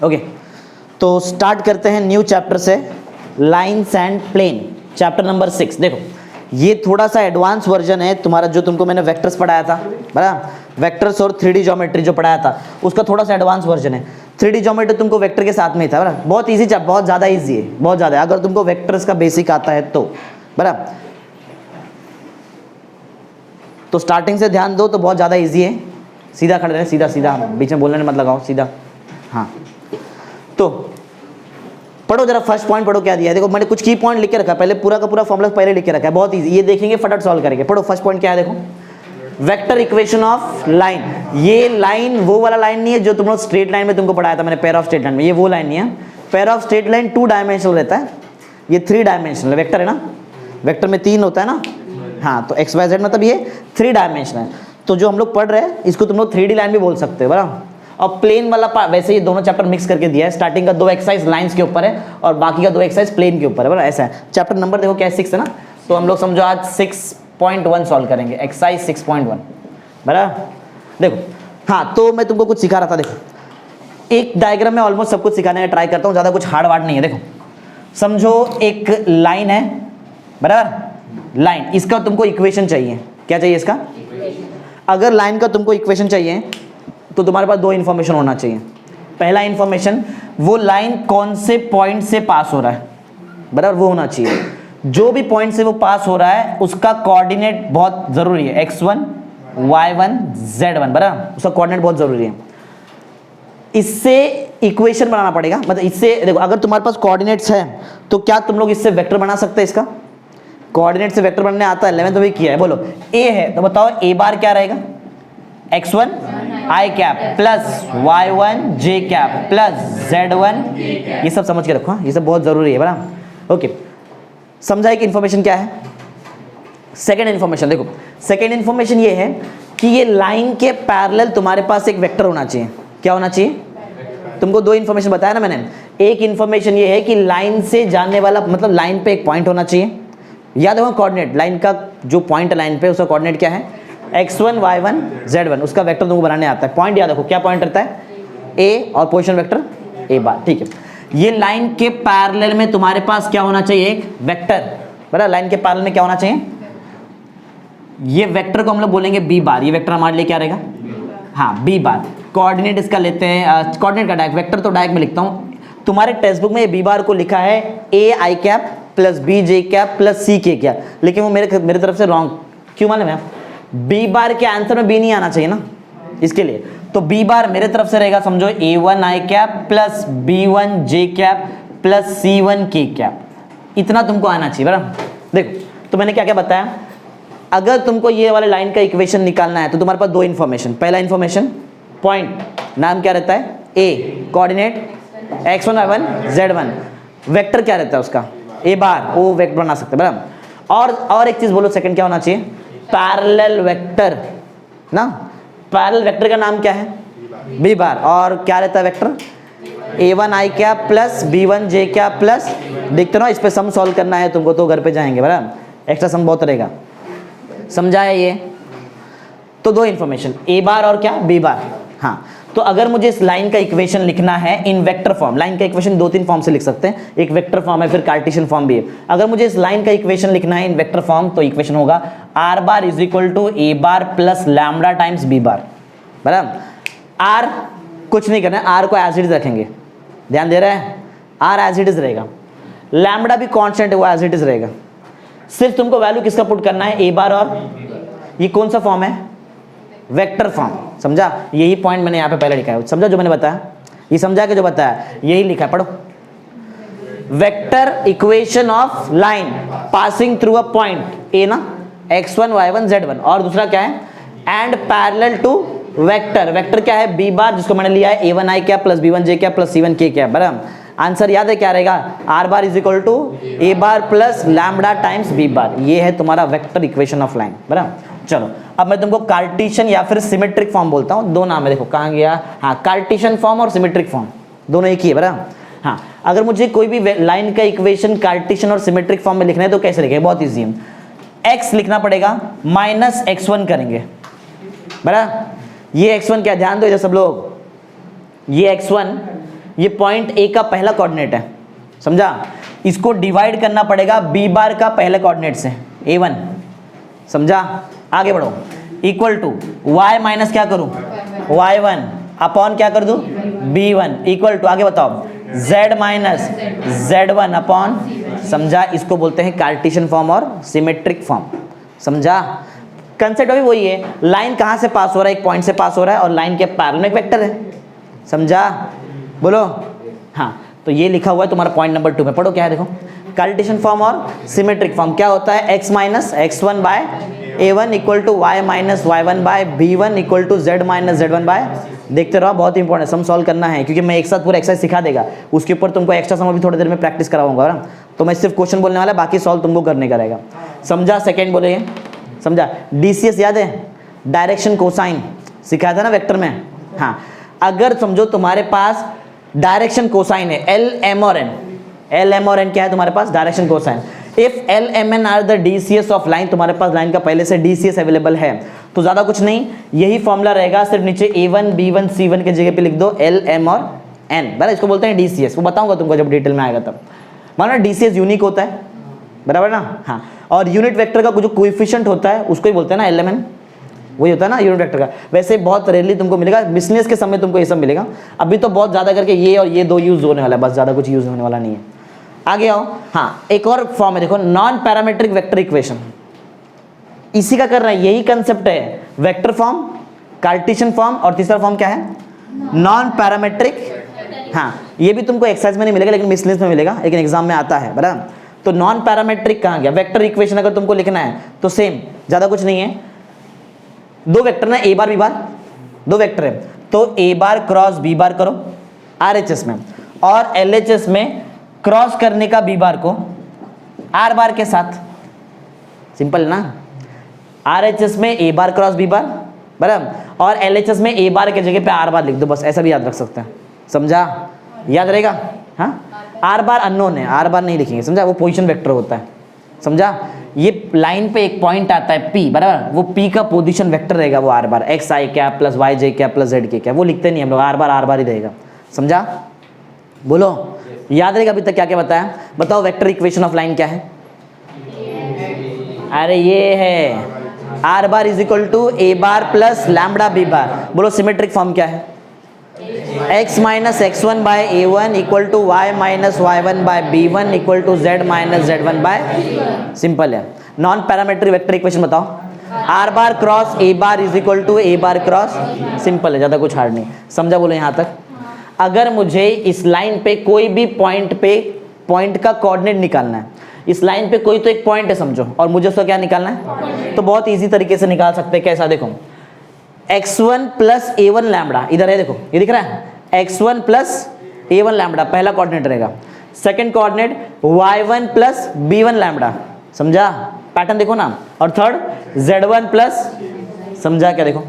Okay, तो start करते हैं न्यू चैप्टर से, lines and plane, chapter number 6। देखो ये थोड़ा सा एडवांस वर्जन है तुम्हारा, जो तुमको मैंने वेक्टर्स पढ़ाया था, बराबर, वेक्टर्स और 3D ज्योमेट्री जो पढ़ाया था उसका थोड़ा सा एडवांस वर्जन है। 3D ज्योमेट्री तुमको वेक्टर के साथ में ही था, बराबर, बहुत इजी चैप्टर, बहुत ज़्यादा इजी है, बहुत ज़्यादा, अगर तुमको वेक्टर्स का बेसिक आता है तो, बराबर। तो स्टार्टिंग से ध्यान दो तो बहुत ज़्यादा इजी है। सीधा खड़े रहे, सीधा सीधा, बीच में बोलने मत लगाओ, सीधा। हाँ, तो पढ़ो जरा, फर्स्ट पॉइंट पढ़ो क्या दिया है। देखो मैंने कुछ की पॉइंट लिख के रखा है, पहले पूरा का पूरा फॉर्मूला पहले लिख के रखा है, बहुत इजी, ये देखेंगे फटाफट सॉल्व करेंगे। पढ़ो फर्स्ट पॉइंट क्या है, देखो वेक्टर इक्वेशन ऑफ लाइन। ये लाइन वो वाला लाइन नहीं है जो तुम लोग स्ट्रेट लाइन में तुमको पढ़ाया था मैंने, पेयर ऑफ स्ट्रेट लाइन में, ये वो लाइन नहीं है। Pair of straight line 2 dimensional रहता है, ये 3 डायमेंशनल वेक्टर है ना, वेक्टर में 3 होता है ना। हाँ, तो एक्स वाई जेड मतलब ये 3 डायमेंशनल है। तो जो हम लोग पढ़ रहे हैं इसको तुम लोग 3D लाइन भी बोल सकते हो, बराबर। और प्लेन वाला पार्ट, वैसे ये दोनों चैप्टर मिक्स करके दिया है, स्टार्टिंग का 2 एक्सरसाइज लाइंस के ऊपर है और बाकी का 2 एक्सरसाइज प्लेन के ऊपर है, बराबर, ऐसा है। चैप्टर नंबर देखो क्या है, 6 है ना, तो हम लोग समझो आज 6.1 सॉल्व करेंगे, एक्सरसाइज 6.1, बराबर। देखो हाँ, तो मैं तुमको कुछ सिखा रहा था, देखो एक डायग्राम में ऑलमोस्ट सब कुछ सिखाने का ट्राई करता हूँ, ज़्यादा कुछ हार्ड वार्ड नहीं है। देखो समझो एक लाइन है, बराबर, लाइन, इसका तुमको इक्वेशन चाहिए, क्या चाहिए इसका, अगर लाइन का तुमको इक्वेशन चाहिए तो तुम्हारे पास 2 इन्फॉर्मेशन होना चाहिए। पहला इन्फॉर्मेशन, वो लाइन कौन से पॉइंट से पास हो रहा है, बराबर, वो होना चाहिए। जो भी पॉइंट से वो पास हो रहा है उसका कोऑर्डिनेट बहुत जरूरी है, x1 y1 z1, बराबर, उसका कोऑर्डिनेट बहुत जरूरी है। इससे इक्वेशन बनाना पड़ेगा, मतलब इससे देखो अगर तुम्हारे पास कोऑर्डिनेट्स है तो क्या तुम लोग इससे वेक्टर बना सकते हैं, इसका कोऑर्डिनेट से वेक्टर बनने आता है, 11th में भी किया है। बोलो a है तो बताओ a बार क्या रहेगा, x1 i cap plus y1 j cap plus z1, ये सब समझ के रखो, ये सब बहुत जरूरी है, बराबर। ओके, समझा कि इन्फॉर्मेशन क्या है। सेकेंड इन्फॉर्मेशन देखो, सेकेंड इन्फॉर्मेशन ये है कि ये लाइन के पैरेलल तुम्हारे पास एक वेक्टर होना चाहिए। क्या होना चाहिए, तुमको 2 इन्फॉर्मेशन बताया ना मैंने। एक इन्फॉर्मेशन ये है कि लाइन से जाने वाला, मतलब लाइन पे एक पॉइंट होना चाहिए, याद होगा कोऑर्डिनेट, लाइन का जो पॉइंट है लाइन पे उसका कोऑर्डिनेट क्या है, x1 y1 z1, उसका वेक्टर तुमको बनाने आता है। पॉइंट याद रखो, क्या पॉइंट रहता है, a और पोजीशन वेक्टर a बार, ठीक है। ये लाइन के पैरेलल में तुम्हारे पास क्या होना चाहिए, एक वेक्टर, बराबर। लाइन के पैरेलल में क्या होना चाहिए, ये वेक्टर को हम लोग बोलेंगे b बार, ये वेक्टर हमारे लिए क्या रहेगा, हाँ b बार। कोऑर्डिनेट इसका लेते हैं, कोऑर्डिनेट का डायरेक्ट, वेक्टर तो डायरेक्ट में लिखता हूँ। तुम्हारे टेक्स्ट बुक में ये b बार को लिखा है a i cap plus b j cap plus c k cap, लेकिन वो मेरे तरफ से रॉन्ग, क्यों मालूम है, b बार के आंसर में b नहीं आना चाहिए ना, इसके लिए तो b बार मेरे तरफ से रहेगा, समझो a1 i cap plus b1 j cap plus c1 k cap, इतना तुमको आना चाहिए, बराबर। देखो तो मैंने क्या क्या बताया, अगर तुमको ये वाले लाइन का इक्वेशन निकालना है तो तुम्हारे पास 2 इन्फॉर्मेशन। पहला इन्फॉर्मेशन, पॉइंट नाम क्या रहता है a, coordinate x1 y1 z1, vector क्या रहता है उसका a बार, वो वेक्टर बना सकते हैं, बराबर। और एक चीज बोलो, सेकंड क्या होना चाहिए, पैरेलल वेक्टर ना, पैरेलल वेक्टर का नाम क्या है, b बार, और क्या रहता है वेक्टर, a1 i क्या प्लस b1 j क्या प्लस, देखते ना, इस पे सम सॉल्व करना है तुमको तो घर पे जाएंगे, बराबर, एक्स्ट्रा सम बहुत रहेगा, समझा है ये। तो 2 इन्फॉर्मेशन, a बार और क्या, b बार। हाँ, तो अगर मुझे इस लाइन का इक्वेशन लिखना है इन वेक्टर फॉर्म, लाइन का इक्वेशन 2-3 फॉर्म से लिख सकते हैं, एक वेक्टर फॉर्म है, फिर कार्टेशियन फॉर्म भी है। अगर मुझे इस लाइन का इक्वेशन लिखना है इन वेक्टर फॉर्म तो इक्वेशन होगा r bar is equal to a bar plus lambda times b bar, बराबर। r कुछ नहीं करना है, r को एज इट इज रखेंगे, ध्यान दे रहे हैं, r एज इट इज रहेगा, लैम्डा भी कांस्टेंट है, वो एज इट इज रहेगा, सिर्फ तुमको वैल्यू किसका पुट करना है, a बार, और ये कौन सा फॉर्म है, वेक्टर फॉर्म, समझा। यही पॉइंट मैंने यहाँ पे पहले लिखा है, समझा जो मैंने बताया, ये समझा के जो बताया यही लिखा है, पढ़ो। Vector equation of line passing through a point a ना, x1 y1 z1, और दूसरा क्या है, and parallel to vector, vector क्या है b बार, जिसको मैंने लिया है a1 i क्या प्लस b1 j क्या प्लस c1 k क्या, बराबर। आंसर याद है क्या रहेगा, r bar is equal to a bar plus lambda times b bar, ये है तुम्हारा वेक्टर इक्वेशन ऑफ लाइन, बराबर। चलो अब मैं तुमको कार्टेशियन या फिर सिमेट्रिक फॉर्म बोलता हूँ, 2 नाम है, देखो कहाँ गया, हाँ, कार्टेशियन फॉर्म और सिमेट्रिक फॉर्म दोनों एक ही है, बराबर। हाँ, अगर मुझे कोई भी लाइन का इक्वेशन कार्टेशियन और सिमेट्रिक फॉर्म में लिखना है तो कैसे लिखेंगे, बहुत ईजी है, x लिखना पड़ेगा माइनस x1 करेंगे, बराबर। ये x1 क्या, ध्यान दो इधर सब लोग, ये x1 ये पॉइंट ए का पहला कोऑर्डिनेट है, समझा। इसको डिवाइड करना पड़ेगा बी बार का पहले कोऑर्डिनेट से, a1, समझा। आगे बढ़ो, इक्वल टू y माइनस क्या करूं, y1 अपॉन क्या कर दूं, b1 इक्वल टू, आगे बताओ, z माइनस z1 अपॉन, समझा। इसको बोलते हैं कार्टेशियन फॉर्म और सिमेट्रिक फॉर्म, समझा। कंसेप्ट अभी वही है, लाइन कहाँ से पास हो रहा है, एक पॉइंट से पास हो रहा है और लाइन के पैरेलल में एक वेक्टर है, समझा। बोलो हाँ, तो ये लिखा हुआ है तुम्हारा पॉइंट नंबर 2 में, पढ़ो क्या है, देखो कार्टेशियन फॉर्म और सिमेट्रिक फॉर्म क्या होता है, x minus x1 by a1 equal to y minus y1 by b1 equal to z minus z1 by, देखते रहो, बहुत इंपॉर्टेंट सम सॉल्व करना है, क्योंकि मैं एक साथ पूरा एक्सरसाइज सिखा देगा, उसके ऊपर तुमको एक्स्ट्रा सम भी थोड़ी देर में प्रैक्टिस कराऊंगा ना, तो मैं सिर्फ क्वेश्चन बोलने वाला, बाकी सॉल्व तुमको करने का रहेगा, समझा। सेकेंड बोले, समझा। DCS याद है, डायरेक्शन कोसाइन सिखाया था ना वेक्टर में, हाँ। अगर समझो तुम्हारे पास डायरेक्शन कोसाइन है, L M और N, L M और N क्या है तुम्हारे पास, direction cosine. If L M N are the DCS of line, तुम्हारे पास लाइन का पहले से DCS अवेलेबल है, तो ज्यादा कुछ नहीं, यही फॉर्मूला रहेगा, सिर्फ नीचे A1 B1 C1 के जगह पे लिख दो L M और N, बराबर। इसको बोलते हैं DCS, वो बताऊंगा तुमको जब डिटेल में आएगा तब। मानो DCS यूनिक होता है, बराबर ना, हाँ। और यूनिट वेक्टर का जो कोएफिशिएंट होता है उसको ही बोलते हैं ना LMN, वही होता है ना यूनिट वेक्टर का। वैसे बहुत रेयरली तुमको मिलेगा, मिसलेनियस के समय तुमको ये सब मिलेगा, अभी तो बहुत ज़्यादा करके ये और ये दो यूज़ होने वाला है, बस ज़्यादा कुछ यूज़ होने वाला नहीं है। आगे आओ, हाँ, एक और फॉर्म है, देखो नॉन पैरामीट्रिक वेक्टर इक्वेशन, इसी का कर रहा है, यही कंसेप्ट है, वेक्टर फॉर्म, कार्टेशियन फॉर्म और तीसरा फॉर्म क्या है, नॉन पैरामीट्रिक। हाँ, ये भी तुमको एक्सरसाइज में नहीं मिलेगा, लेकिन मिसलेनियस में मिलेगा, लेकिन एग्जाम में आता है, बराबर। तो नॉन पैरामीट्रिक कहाँ गया, वेक्टर इक्वेशन अगर तुमको लिखना है तो सेम, ज़्यादा कुछ नहीं है, दो वेक्टर ना, ए बार बी बार, दो वेक्टर है, तो ए बार क्रॉस बी बार करो RHS में, और LHS में क्रॉस करने का बी बार को R बार के साथ, सिंपल ना। RHS में ए बार क्रॉस बी बार, बराबर, और LHS में ए बार के जगह पे R बार लिख दो, बस ऐसा भी याद रख सकते हैं, समझा, याद रहेगा। हाँ, R बार अननोन है, R बार नहीं लिखेंगे, समझा, वो पोजीशन वेक्टर होता है, समझा। ये लाइन पे एक पॉइंट आता है P, बराबर, वो P का पोजीशन वेक्टर रहेगा, वो R बार, XI क्या प्लस YJ क्या प्लस ZK क्या, वो लिखते नहीं हम लोग, R बार ही रहेगा, समझा। बोलो याद रहेगा अभी तक क्या क्या बताया, बताओ वेक्टर इक्वेशन ऑफ लाइन क्या है, अरे ये है R bar is equal to A bar plus lambda B bar. बोलो सिमेट्रिक फॉर्म क्या है, x minus x1 by a1 equal to y minus y1 by b1 equal to z minus z1 by, simple है। Non parametric vector equation बताओ, r bar cross a bar is equal to a bar cross, simple है, ज़्यादा कुछ hard नहीं, समझा। बोलो यहाँ तक। अगर मुझे इस लाइन पे कोई भी पॉइंट का कोऑर्डिनेट निकालना है, इस लाइन पे कोई तो एक पॉइंट है समझो, और मुझे उसका क्या निकालना है, तो बहुत ईजी तरीके से निकाल सकते हैं, कैसा, देखो x1 प्लस a1 लैम्बडा, इधर है देखो, ये दिख रहा है, x1 प्लस a1 लैम्बडा पहला कोऑर्डिनेट रहेगा, second coordinate y1 plus b1 lambda, समझा, पैटर्न देखो ना, और थर्ड z1 प्लस, समझा क्या, देखो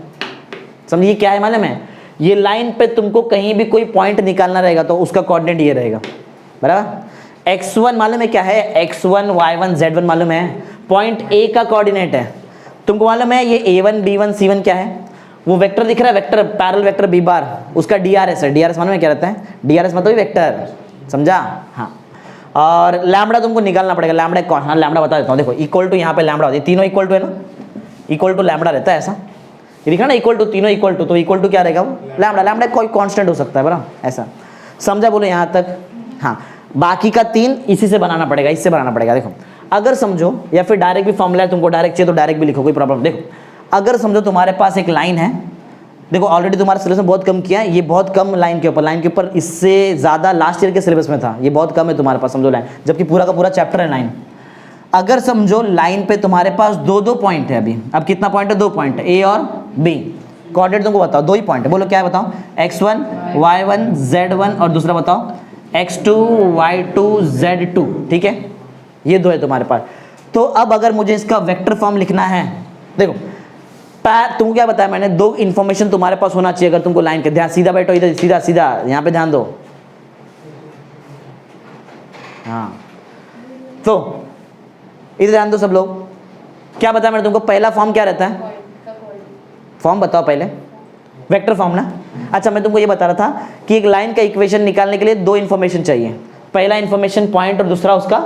समझिए क्या है मालूम है, ये लाइन पे तुमको कहीं भी कोई पॉइंट निकालना रहेगा तो उसका कोऑर्डिनेट ये रहेगा, बराबर। x1 मालूम है क्या है, x1 y1 z1 मालूम है, पॉइंट A का कोऑर्डिनेट है, तुमको मालूम है ये a1 b1 c1 क्या है, वो वेक्टर दिख रहा है, वेक्टर पैरेलल वेक्टर b बार, उसका DRS है, DRS मालूम है क्या रहता है, DRS मतलब वेक्टर, समझा। हाँ, और लैम्बडा तुमको निकालना पड़ेगा, लैम्बडा कौन, हाँ लैम्बडा बता देता हूँ, देखो इक्वल टू, यहाँ पे लैम्बडा होती है, तीनों इक्वल टू है ना, इक्वल टू लैम्बडा रहता है, ऐसा ये दिखा ना, इक्वल टू, तीनों इक्वल टू, तो इक्वल टू क्या रहेगा, वो लैम्बडा, लैम्बडा कोई कांस्टेंट हो सकता है, बराबर, ऐसा, समझा। बोलो यहाँ तक। हाँ, बाकी का तीन इसी से बनाना पड़ेगा, इससे बनाना पड़ेगा। देखो अगर समझो, या फिर डायरेक्ट भी फॉर्मूला है, तुमको डायरेक्ट चाहिए तो डायरेक्ट भी लिखो, कोई प्रॉब्लम। देखो अगर समझो तुम्हारे पास एक लाइन है, देखो ऑलरेडी तुम्हारा सिलेबस में बहुत कम किया है, ये बहुत कम लाइन के ऊपर, इससे ज़्यादा लास्ट ईयर के सिलेबस में था, ये बहुत कम है तुम्हारे पास, समझो लाइन, जबकि पूरा का पूरा चैप्टर है लाइन। अगर समझो लाइन पे तुम्हारे पास दो पॉइंट है अभी, अब कितना पॉइंट है, दो पॉइंट है, A और B, कोऑर्डिनेट तुमको बताओ, दो ही पॉइंट है, बोलो क्या है बताओ, x1 y1 z1 और दूसरा बताओ x2 y2 z2, ठीक है, ये दो है तुम्हारे पास। तो अब अगर मुझे इसका वेक्टर फॉर्म लिखना है, देखो तुमको क्या बताया मैंने, दो इन्फॉर्मेशन तुम्हारे पास होना चाहिए अगर तुमको लाइन के, ध्यान सीधा बैठो इधर, सीधा सीधा यहाँ पे ध्यान दो। हाँ, तो इधर ध्यान दो सब लोग, क्या बताया मैंने तुमको, पहला फॉर्म क्या रहता है, फॉर्म बताओ पहले, वेक्टर फॉर्म ना। अच्छा मैं तुमको ये बता रहा था कि एक लाइन का इक्वेशन निकालने के लिए दो इन्फॉर्मेशन चाहिए, पहला इन्फॉर्मेशन पॉइंट और दूसरा उसका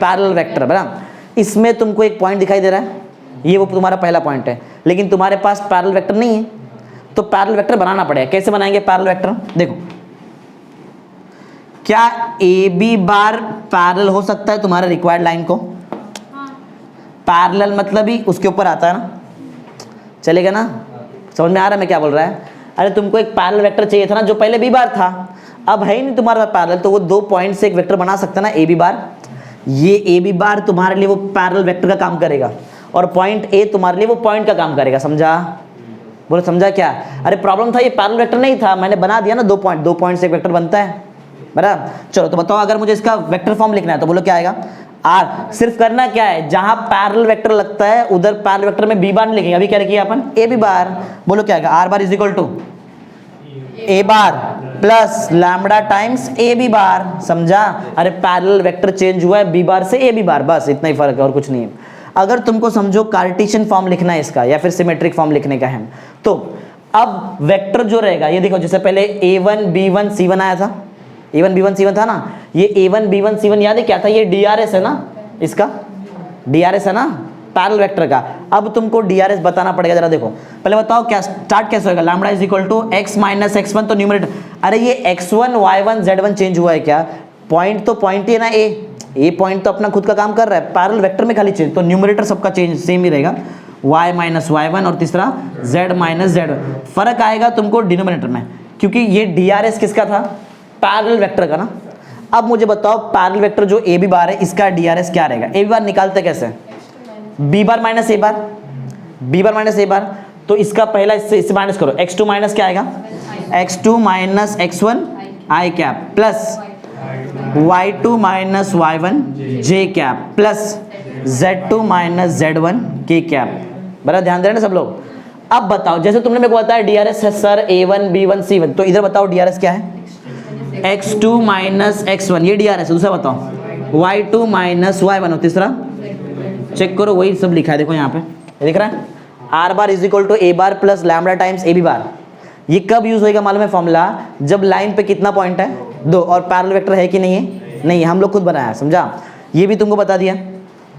पैरेलल वेक्टर, बराबर। इसमें तुमको एक पॉइंट दिखाई दे रहा है, ये वो तुम्हारा पहला पॉइंट है, लेकिन तुम्हारे पास पैरेलल वेक्टर नहीं है, तो पैरेलल वेक्टर बनाना पड़ेगा। कैसे बनाएंगे पैरेलल वेक्टर? देखो, क्या ए बी बार पैरेलल हो सकता है तुम्हारे रिक्वायर्ड लाइन को? पैरेलल मतलब ही उसके ऊपर आता है ना, चलेगा ना? समझ में आ रहा है मैं क्या बोल रहा है? अरे तुमको एक पैरेलल वेक्टर चाहिए था ना, जो पहले बी बार था, अब है ही नहीं तुम्हारा पैरेलल, तो वो दो पॉइंट से एक वेक्टर बना सकता है ना, ए बी बार। ये ए बी बार तुम्हारे लिए वो पैरेलल वेक्टर का काम करेगा, और पॉइंट ए तुम्हारे लिए वो पॉइंट का काम करेगा। समझा? बोलो समझा क्या? अरे प्रॉब्लम था ये पैरेलल वेक्टर नहीं था, मैंने बना दिया ना, दो पॉइंट से एक वेक्टर बनता है, बराबर। चलो तो बताओ, अगर मुझे इसका वेक्टर फॉर्म लिखना है तो बोलो क्या आएगा? आर। सिर्फ करना क्या है, जहां पैरेलल वेक्टर लगता है उधर पैरेलल वेक्टर में बी बार नहीं लिखेंगे, अभी क्या लिखिए अपन? ए बी बार। बोलो क्या आएगा? R bar is equal to A bar plus lambda times A B bar. समझा? अरे पैरेलल वेक्टर चेंज हुआ है बी बार से ए बी बार, बस इतना ही फर्क है और कुछ नहीं है। अगर तुमको समझो कार्टेशियन फॉर्म लिखना है इसका, या फिर सिमेट्रिक फॉर्म लिखने का है, तो अब वेक्टर जो रहेगा, ये देखो, जैसे पहले a1 b1 c1 आया था, a1 b1 c1 था ना, ये a1 b1 c1 याद है क्या था? ये DRS है ना, इसका DRS है ना पैरेलल वेक्टर का। अब तुमको DRS बताना पड़ेगा, जरा देखो पहले बताओ क्या स्टार्ट कैसे होगा? Lambda is equal to x minus x1, तो न्यूमरेटर, अरे ये x1 y1 z1 चेंज हुआ है क्या? पॉइंट तो पॉइंट ही है ना, ए पॉइंट तो अपना खुद का काम कर रहा है, पैरेलल वेक्टर में खाली चेंज, तो न्यूमरेटर सबका चेंज सेम ही रहेगा, y माइनस y1 और तीसरा z माइनस z1। फर्क आएगा तुमको डिनोमिनेटर में, क्योंकि ये DRS किसका था? पैरेलल वेक्टर का ना। अब मुझे बताओ पैरेलल वेक्टर जो ए बी बार है, इसका DRS क्या रहेगा? ए बी बार निकालते कैसे? बी बार माइनस ए बार, बी बार माइनस ए बार, तो इसका पहला इससे माइनस करो, x2 माइनस क्या आएगा? x2 minus x1 i cap plus y2 minus y1 j cap plus z2 minus z1 k cap. बड़ा ध्यान दे रहे ना सब लोग? अब बताओ, जैसे तुमने मेरे को बताया DRS है सर a1 b1 c1, तो इधर बताओ DRS क्या है? x2 माइनस x1, ये DRS है। दूसरा बताओ y2 माइनस y1, और तीसरा चेक करो, वही सब लिखा है, देखो यहाँ पे दिख रहा है, are bar is equal to A bar plus lambda times A B bar. ये कब यूज होएगा मालूम है फॉर्मूला? जब लाइन पे कितना पॉइंट है? दो, और पैरेलल वेक्टर है कि नहीं है? नहीं, हम लोग खुद बनाया है। समझा? ये भी तुमको बता दिया,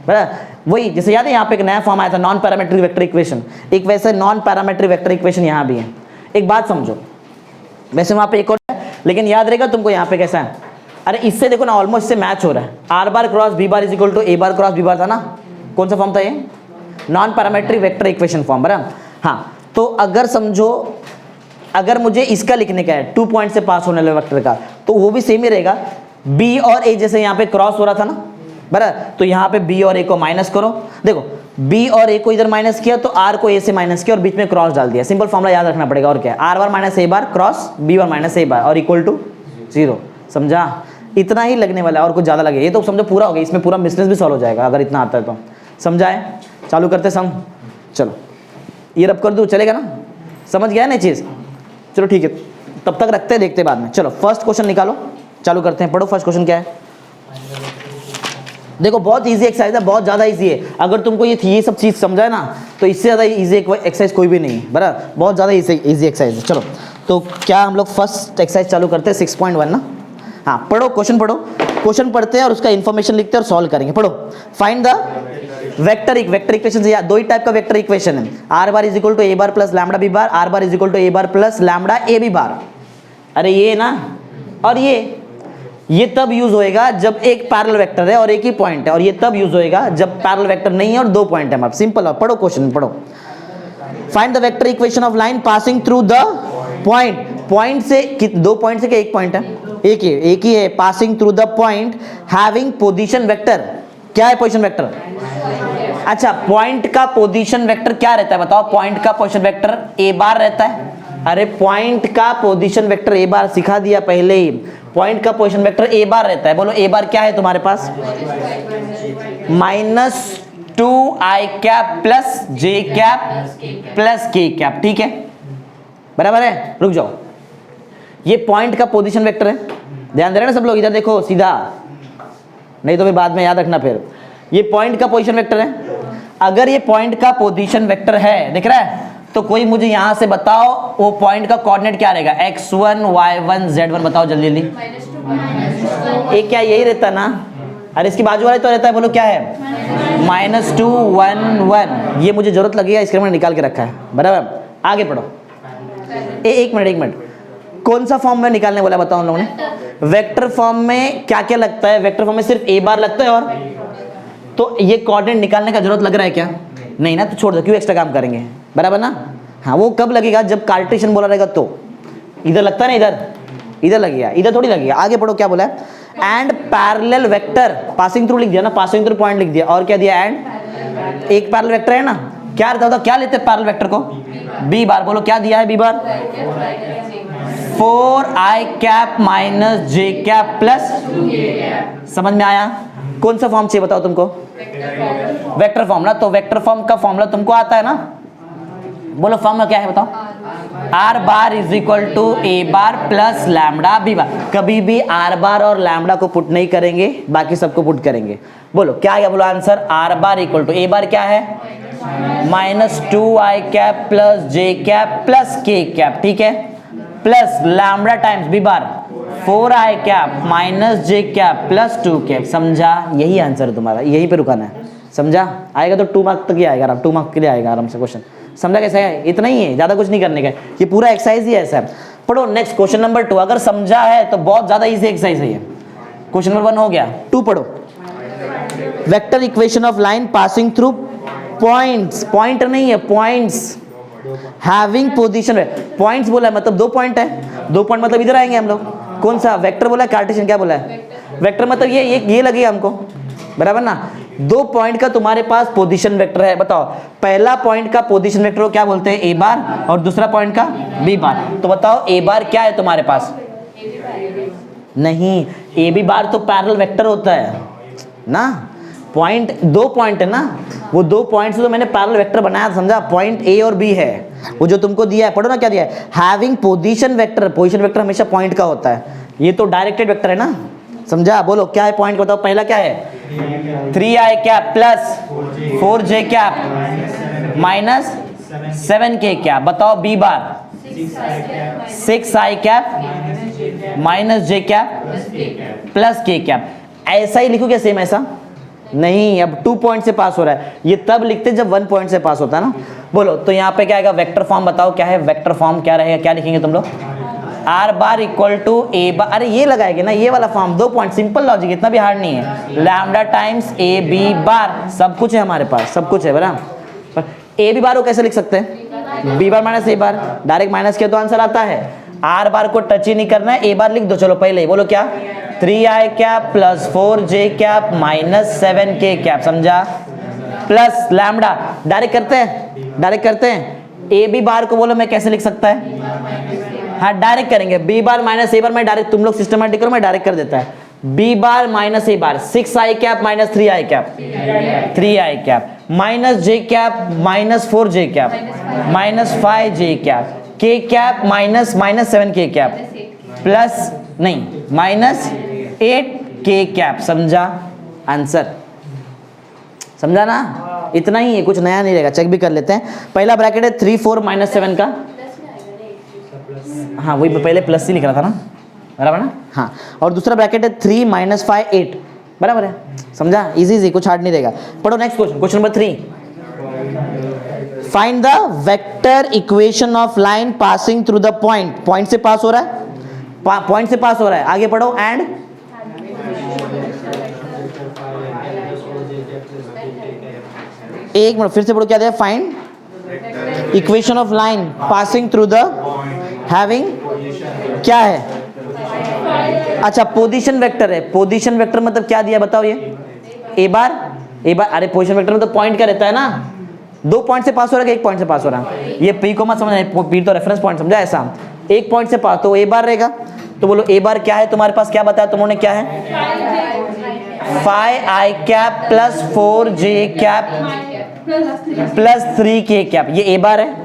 बराबर। वही जैसे याद है यहाँ पे एक नया फॉर्म आया था, नॉन पैरामेट्रिक वेक्टर इक्वेशन, एक वैसे नॉन पैरामेट्रिक वेक्टर इक्वेशन यहाँ भी है। एक बात समझो, वैसे वहाँ पे एक और है, लेकिन याद रहेगा तुमको यहाँ पे कैसा है? अरे इससे देखो ना, ऑलमोस्ट से मैच हो रहा है, are bar cross B bar is equal to A bar cross B bar था ना। कौन सा फॉर्म था ये? Non parametric vector equation form, बराबर। हाँ, तो अगर समझो, अगर मुझे इसका लिखने का है 2 पॉइंट से पास होने वाले वेक्टर का, तो वो भी सेम ही रहेगा, बी और ए जैसे यहाँ पे क्रॉस हो रहा था ना, बराबर, तो यहाँ पे बी और ए को माइनस करो। देखो बी और ए को इधर माइनस किया तो आर को ए से माइनस किया और बीच में क्रॉस डाल दिया। सिंपल फॉर्मूला याद रखना पड़ेगा, और क्या है? Are bar minus A bar cross B bar minus ए बार और इक्वल टू 0। समझा? इतना ही लगने वाला है, और कुछ ज़्यादा लगे ये तो समझो पूरा हो गया, इसमें पूरा बिजनेस भी सॉल्व हो जाएगा अगर इतना आता है तो। समझाए? चालू करते सम, चलो ये रब कर दूँ, चलेगा ना? समझ गया ना चीज़? चलो ठीक है, तब तक रखते हैं, देखते बाद में। चलो फर्स्ट क्वेश्चन निकालो, चालू करते हैं। पढ़ो फर्स्ट क्वेश्चन क्या है। देखो बहुत इजी एक्सरसाइज है, बहुत ज़्यादा इजी है। अगर तुमको ये सब चीज़ समझा है ना, तो इससे ज़्यादा इजी एक्सरसाइज कोई भी नहीं है, बराबर। बहुत ज़्यादा इजी एक्सरसाइज है। चलो तो क्या हम लोग फर्स्ट एक्सरसाइज चालू करते हैं 6.1 ना। हाँ पढ़ो, क्वेश्चन पढ़ो, क्वेश्चन पढ़ते हैं और उसका इन्फॉर्मेशन लिखते हैं और सॉल्व करेंगे। पढ़ो, फाइंड द वेक्टर इक्वेशन। या दो ही टाइप का वेक्टर इक्वेशन है, are bar is equal to A bar plus lambda B bar, R bar is equal to A bar plus lambda A B bar. अरे ये ना, और ये तब यूज होएगा जब एक पैरेलल वेक्टर है और एक ही पॉइंट है, और ये तब यूज होएगा जब पैरेलल वेक्टर नहीं है और दो पॉइंट है। मतलब सिंपल है। पढ़ो क्वेश्चन, पढ़ो। Find the vector equation of line passing through the point से, दो पॉइंट से क्या एक पॉइंट है? एक ही है। Passing through the point having position vector. क्या है पोजीशन वेक्टर? अच्छा, पॉइंट का पोजीशन वेक्टर क्या रहता है बताओ? पॉइंट का पोजीशन वेक्टर ए बार रहता है। अरे पॉइंट का पोजीशन वेक्टर ए बार सिखा दिया पहले ही। पॉइंट का पोजीशन वेक्टर ए बार रहता है। बोलो ए बार क्या है तुम्हारे पास? -2i cap plus j cap plus k cap. ठीक है, बराबर है? रुक जाओ, ये पॉइंट का पोजीशन वेक्टर है, ध्यान दे रहे ना सब लोग? इधर देखो सीधा, नहीं तो फिर बाद में याद रखना। फिर ये पॉइंट का पोजीशन वेक्टर है। अगर ये पॉइंट का पोजीशन वेक्टर है, दिख रहा है, तो कोई मुझे यहां से बताओ वो पॉइंट का कोऑर्डिनेट क्या रहेगा, x1 y1 z1 बताओ जल्दी जल्दी। एक क्या यही रहता ना, अरे इसकी बाजू वाले तो रहता है, बोलो क्या है, -2 1 1। ये मुझे जरूरत लगी है, इसके मैंने निकाल के रखा है, बराबर। आगे पढ़ो। एक मिनट, कौन सा फॉर्म में निकालने बोला बताओ उन लोगों ने। वेक्टर फॉर्म में क्या क्या लगता है, वेक्टर फॉर्म में सिर्फ a बार लगता है, और तो ये कोऑर्डिनेट निकालने का जरूरत लग रहा है क्या, नहीं ना, तो छोड़ दो, क्यों एक्स्ट्रा काम करेंगे, बराबर ना। हाँ वो कब लगेगा, जब कार्टेशियन बोला रहेगा तो। इधर लगता है ना, इधर लगेगा, इधर थोड़ी लगेगा। आगे पढ़ो क्या बोला है, and parallel vector passing through लिख दिया ना, पासिंग थ्रू पॉइंट लिख दिया, और क्या दिया, एंड एक पैरेलल वेक्टर है ना, क्या रहता था, क्या लेते हैं पैरेलल वेक्टर को, b बार, बोलो क्या दिया है b bar, 4i cap minus j cap plus, समझ में आया। कौन सा फॉर्म चाहिए बताओ तुमको, वेक्टर फॉर्म ना, तो वेक्टर फॉर्म का फॉर्मूला तुमको आता है ना, बोलो फॉर्मूला क्या है बताओ, r bar is equal to a bar plus lambda b bar. कभी भी r बार और लैम्बडा को पुट नहीं करेंगे, बाकी सबको पुट करेंगे। बोलो क्या है, बोलो answer, r bar equal to a bar क्या है, -2i cap plus j cap plus k cap, ठीक है, plus lambda times b bar 4i cap minus j cap plus 2 cap. समझा, यही आंसर है तुम्हारा, यहीं पे रुकाना है, समझा। आएगा तो 2 मार्क तक ही आएगा, 2 मार्क के लिए आएगा आराम से क्वेश्चन। समझा कैसा है, इतना ही है, ज्यादा कुछ नहीं करने का, ये पूरा एक्सरसाइज ही ऐसा है। पढ़ो नेक्स्ट क्वेश्चन नंबर 2। अगर समझा है तो बहुत ज्यादा इजी एक्सरसाइज है ये। क्वेश्चन नंबर 1 हो गया, 2 पढ़ो। Vector equation of line passing through points, point नहीं है, पॉइंट्स हैविंग पोजीशन। पॉइंट्स बोला है मतलब 2 पॉइंट है, 2 पॉइंट मतलब इधर आएंगे हम लोग। कौन सा वेक्टर बोला है, कार्टेशियन क्या बोला है, वेक्टर मतलब ये लगेगा हमको, बराबर ना। 2 पॉइंट का तुम्हारे पास पोजीशन वेक्टर है, बताओ पहला पॉइंट का पोजीशन वेक्टर को क्या बोलते हैं, a बार, और दूसरा पॉइंट का b बार। तो बताओ a बार क्या है तुम्हारे पास, नहीं, a b बार तो पैरेलल वेक्टर होता है ना, पॉइंट 2 पॉइंट है ना, वो 2 पॉइंट से तो मैंने पैरेलल वेक्टर बनाया, समझा। पॉइंट a और b है, वो जो तुमको दिया है, पढ़ो ना क्या दिया है, having position vector. Position vector हमेशा पॉइंट का होता है, ये तो डायरेक्टेड वेक्टर है ना, समझा। बोलो क्या है पॉइंट, बताओ पहला क्या है, 3i cap plus 4j cap minus 7k cap. बताओ b बार 6i cap minus j cap plus k cap. ऐसा ही लिखो क्या, सेम ऐसा नहीं, अब 2 पॉइंट से पास हो रहा है, ये तब लिखते जब 1 पॉइंट से पास होता है ना। बोलो तो यहाँ पे क्या आएगा, वेक्टर फॉर्म बताओ क्या है, वेक्टर फॉर्म क्या रहेगा, क्या लिखेंगे तुम लोग, r bar equal to a bar, अरे ये लगाएंगे ना, ये वाला फॉर्म, 2 पॉइंट, सिंपल लॉजिक, इतना भी हार्ड नहीं है। Lambda times a b bar, सब कुछ है हमारे पास, सब कुछ है बराबर। a b बार को कैसे लिख सकते हैं, b bar minus a bar, direct minus किया तो आंसर आता है। r बार को टच ही नहीं करना है, a बार लिख दो, चलो पहले बोलो क्या, 3i cap plus 4j cap minus 7k cap, समझा, प्लस लैम्बडा। डायरेक्ट करते हैं, a b बार को बोलो मैं कैसे लिख सकता है, हाँ डायरेक्ट करेंगे, b बार माइनस a बार, मैं डायरेक्ट, तुम लोग सिस्टमैटिक करो, मैं डायरेक्ट कर देता है, b bar minus a bar 6i cap minus 3i cap, 3i cap minus j cap minus 4j cap minus 5j cap, k cap minus 7k cap plus नहीं minus 8k cap. समझा answer, समझा ना, इतना ही है, कुछ नया नहीं रहेगा। चेक भी कर लेते हैं। पहला ब्रैकेट है 3 4 माइनस 7 का, हाँ वही पहले प्लस ही लिख रहा था ना, बराबर ना, हाँ। और दूसरा ब्रैकेट है 3 माइनस 5 8, बराबर है, समझा, इजी, कुछ हार्ड नहीं रहेगा। पढ़ो next question, question number 3। Find the vector equation of line passing through the point. Point से पास हो रहा है, पॉइंट से पास हो रहा है, आगे पढ़ो। एंड एक मिनट फिर से पढ़ो, क्या दिया, find equation of line passing through the having, क्या है, अच्छा पोजीशन वेक्टर है। पोजीशन वेक्टर मतलब क्या दिया बताओ, ये a बार, अरे पोजीशन वेक्टर में तो पॉइंट का रहता है ना, 2 पॉइंट से पास हो रहा है, 1 पॉइंट से पास हो रहा है, ये p को मत समझना, p तो रेफरेंस पॉइंट समझा, ऐसा 1 पॉइंट से पास तो a बार रहेगा। तो बोलो a बार क्या है तुम्हारे पास, क्या बताया तुमने, क्या है, 5i cap plus 4j cap plus 3k cap, ये a बार है।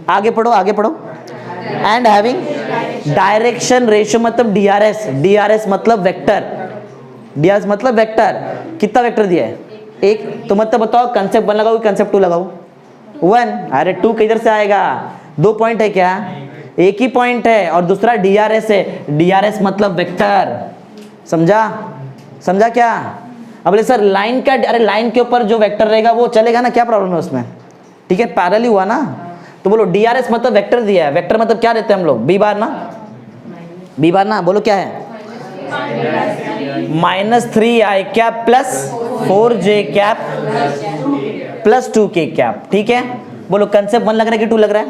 आगे पढ़ो, एंड हैविंग डायरेक्शन रेशियो मतलब DRS मतलब वेक्टर, DRS मतलब वेक्टर, कितना वेक्टर दिया है, 1। तो मतलब बताओ कंसेप्ट 1 लगाओ कंसेप्ट 2 लगाओ, 1। अरे 2 किधर से आएगा? 2 पॉइंट है क्या? एक ही पॉइंट है और दूसरा DRS है। DRS मतलब वेक्टर, समझा? समझा क्या? अब बोले सर लाइन का, अरे लाइन के ऊपर जो वेक्टर रहेगा वो चलेगा ना, क्या प्रॉब्लम है उसमें? ठीक है, पैरेलल ही हुआ ना। तो बोलो DRS मतलब वेक्टर दिया है। वेक्टर मतलब क्या देते हैं हम लोग? बी बार ना, बी बार ना, बोलो क्या है? -3i cap plus 4j cap plus 2k cap. ठीक है, बोलो कंसेप्ट 1 लग रहा है कि 2 लग रहा है?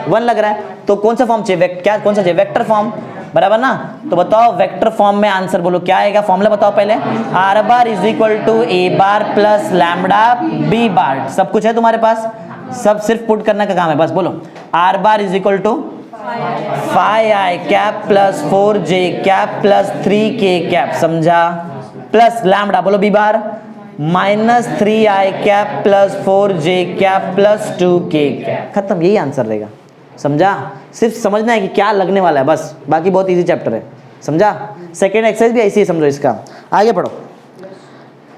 1 लग रहा है। तो कौन सा फॉर्म चाहिए? क्या कौन सा चाहिए? वेक्टर फॉर्म, बराबर ना? तो बताओ वेक्टर फॉर्म में आंसर बोलो क्या आएगा? फॉर्मूला बताओ पहले। r bar is equal to a bar plus lambda b bar. सब कुछ है तुम्हारे पास, सब सिर्फ पुट करने का काम है बस। बोलो r bar is equal to 5i cap plus 4j cap plus 3k cap, समझा? प्लस लैम्बडा, बोलो b bar -3i cap plus 4j cap plus 2k cap. खत्म, यही आंसर रहेगा, समझा? सिर्फ समझना है कि क्या लगने वाला है बस, बाकी बहुत इजी चैप्टर है, समझा? सेकेंड एक्सरसाइज भी ऐसे ही समझो इसका। आगे पढ़ो,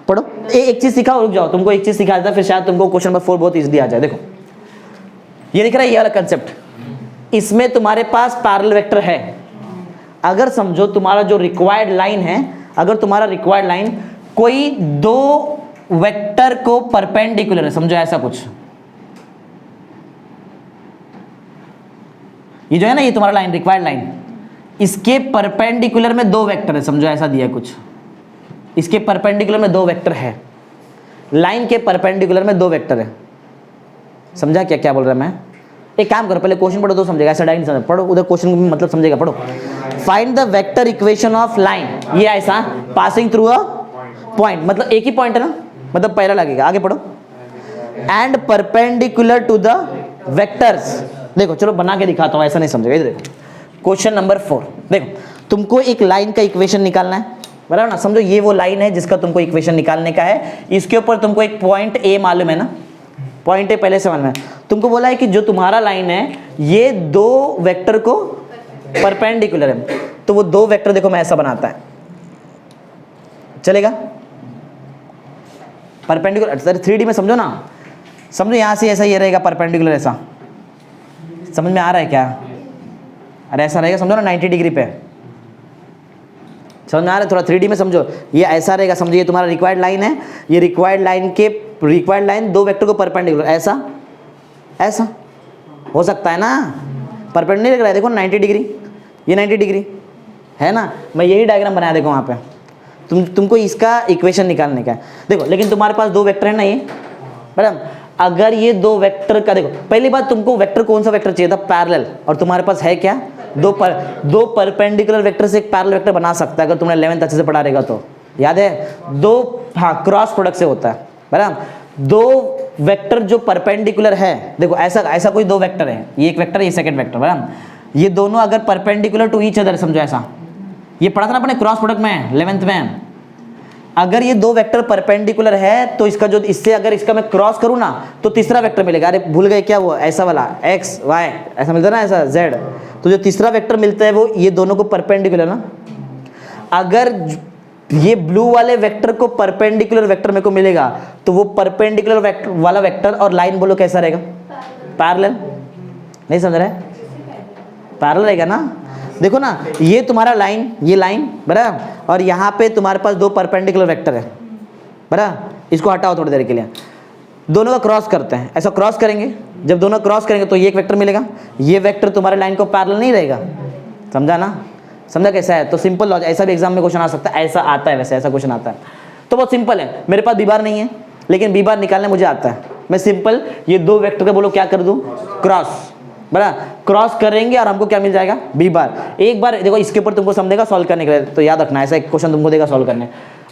पढ़ो। एक चीज सिखाओ, रुक जाओ, तुमको एक चीज सिखा देता फिर शायद तुमको क्वेश्चन नंबर 4 बहुत इजीली आ जाए। देखो ये दिख रहा है, ये वाला कंसेप्ट, इसमें तुम्हारे पास पैरेलल वेक्टर है। अगर समझो तुम्हारा जो रिक्वायर्ड लाइन है, अगर तुम्हारा रिक्वायर्ड लाइन कोई दो वेक्टर को परपेंडिकुलर है, समझो ऐसा कुछ, ये जो है ना, ये तुम्हारा लाइन, रिक्वायर्ड लाइन, इसके परपेंडिकुलर में दो वेक्टर है, समझो ऐसा दिया कुछ, इसके परपेंडिकुलर में दो वेक्टर है, लाइन के परपेंडिकुलर में दो वेक्टर है, समझा क्या क्या बोल रहा है मैं? एक काम करो, पहले क्वेश्चन पढ़ो तो समझेगा, ऐसा डायरेक्ट नहीं समझ, पढ़ो उधर क्वेश्चन का मतलब समझेगा, पढ़ो। Find the vector equation of line, ये ऐसा पासिंग थ्रू अ पॉइंट, मतलब एक ही पॉइंट है ना, मतलब पहला लगेगा। आगे पढ़ो। And perpendicular to the vectors, देखो चलो बना के दिखाता हूँ, ऐसा नहीं समझेगा। इधर देखो क्वेश्चन नंबर 4, देखो तुमको एक लाइन का इक्वेशन निकालना है, बराबर ना? समझो ये वो लाइन है जिसका तुमको इक्वेशन निकालने का है। इसके ऊपर तुमको एक पॉइंट ए मालूम है ना, पॉइंट ए पहले से मालूम है। तुमको बोला है कि जो तुम्हारा लाइन है ये दो वेक्टर को परपेंडिकुलर है, तो वो दो वेक्टर देखो मैं ऐसा बनाता है, चलेगा? परपेंडिकुलर, सर 3D में समझो ना, समझो यहाँ से ऐसा ये रहेगा परपेंडिकुलर, ऐसा समझ में आ रहा है क्या? अरे ऐसा रहेगा, समझो ना 90 डिग्री पे, समझ में आ रहा है? थोड़ा 3D में समझो, ये ऐसा रहेगा, समझो ये तुम्हारा रिक्वायर्ड लाइन है, ये रिक्वायर्ड लाइन के रिक्वायर्ड लाइन दो वेक्टर को परपेंडिकुलर, ऐसा ऐसा हो सकता है ना? परपेंडिकुलर नहीं लग रहा है, देखो 90 डिग्री, ये 90 डिग्री है ना? मैं यही डायग्राम बनाया, देखो वहाँ पे तुमको इसका इक्वेशन निकालने का है। देखो लेकिन तुम्हारे पास दो वेक्टर है ना, ये बराबर। अगर ये दो वेक्टर का, देखो पहली बात तुमको वेक्टर कौन सा वेक्टर चाहिए था? पैरेलल। और तुम्हारे पास है क्या? दो परपेंडिकुलर वेक्टर से एक पैरेलल वेक्टर बना सकता है, अगर तुमने 11th अच्छे से पढ़ा रहेगा तो याद है। दो, हाँ, क्रॉस प्रोडक्ट से होता है, बराबर। दो वेक्टर जो परपेंडिकुलर है, देखो ऐसा ऐसा कोई दो वेक्टर है, ये एक वेक्टर है, ये सेकंड वेक्टर, बराबर। ये दोनों अगर परपेंडिकुलर टू ईच अदर, समझो ऐसा, ये पढ़ा था ना अपने क्रॉस प्रोडक्ट में 11th में। अगर ये दो वेक्टर परपेंडिकुलर है तो इसका जो, इससे अगर इसका मैं क्रॉस करूँ ना तो तीसरा वेक्टर मिलेगा। अरे भूल गए क्या? वो ऐसा वाला x y ऐसा मिलता है ना, ऐसा z, तो जो तीसरा वेक्टर मिलता है वो ये दोनों को परपेंडिकुलर ना। अगर ये ब्लू वाले वेक्टर को परपेंडिकुलर वेक्टर मेरे को मिलेगा तो वो परपेंडिकुलर वेक्टर वाला वेक्टर और लाइन बोलो कैसा रहेगा? पैरेलल। नहीं समझ रहे? पैरेलल रहेगा ना। देखो ना, ये तुम्हारा लाइन, ये लाइन, बराबर, और यहाँ पे तुम्हारे पास दो परपेंडिकुलर वेक्टर है, बराबर। इसको हटाओ थोड़ी देर के लिए, दोनों का क्रॉस करते हैं, ऐसा क्रॉस करेंगे, जब दोनों क्रॉस करेंगे तो ये एक वेक्टर मिलेगा, ये वेक्टर तुम्हारे लाइन को पैरेलल नहीं रहेगा, समझा ना? समझा कैसा है? तो सिंपल लॉजिक, ऐसा भी एग्जाम में क्वेश्चन आ सकता है, ऐसा आता है, वैसे ऐसा क्वेश्चन आता है, तो बहुत सिंपल है। मेरे पास बी बार नहीं है लेकिन बी बार निकालने मुझे आता है, मैं सिंपल ये दो वेक्टर का बोलो क्या कर दूं? क्रॉस, बराबर। क्रॉस करेंगे और हमको क्या मिल जाएगा? B bar. एक बार देखो इसके ऊपर तुमको समझेगा सॉल्व करने के लिए, तो याद रखना ऐसा एक क्वेश्चन तुमको देगा सॉल्व करने।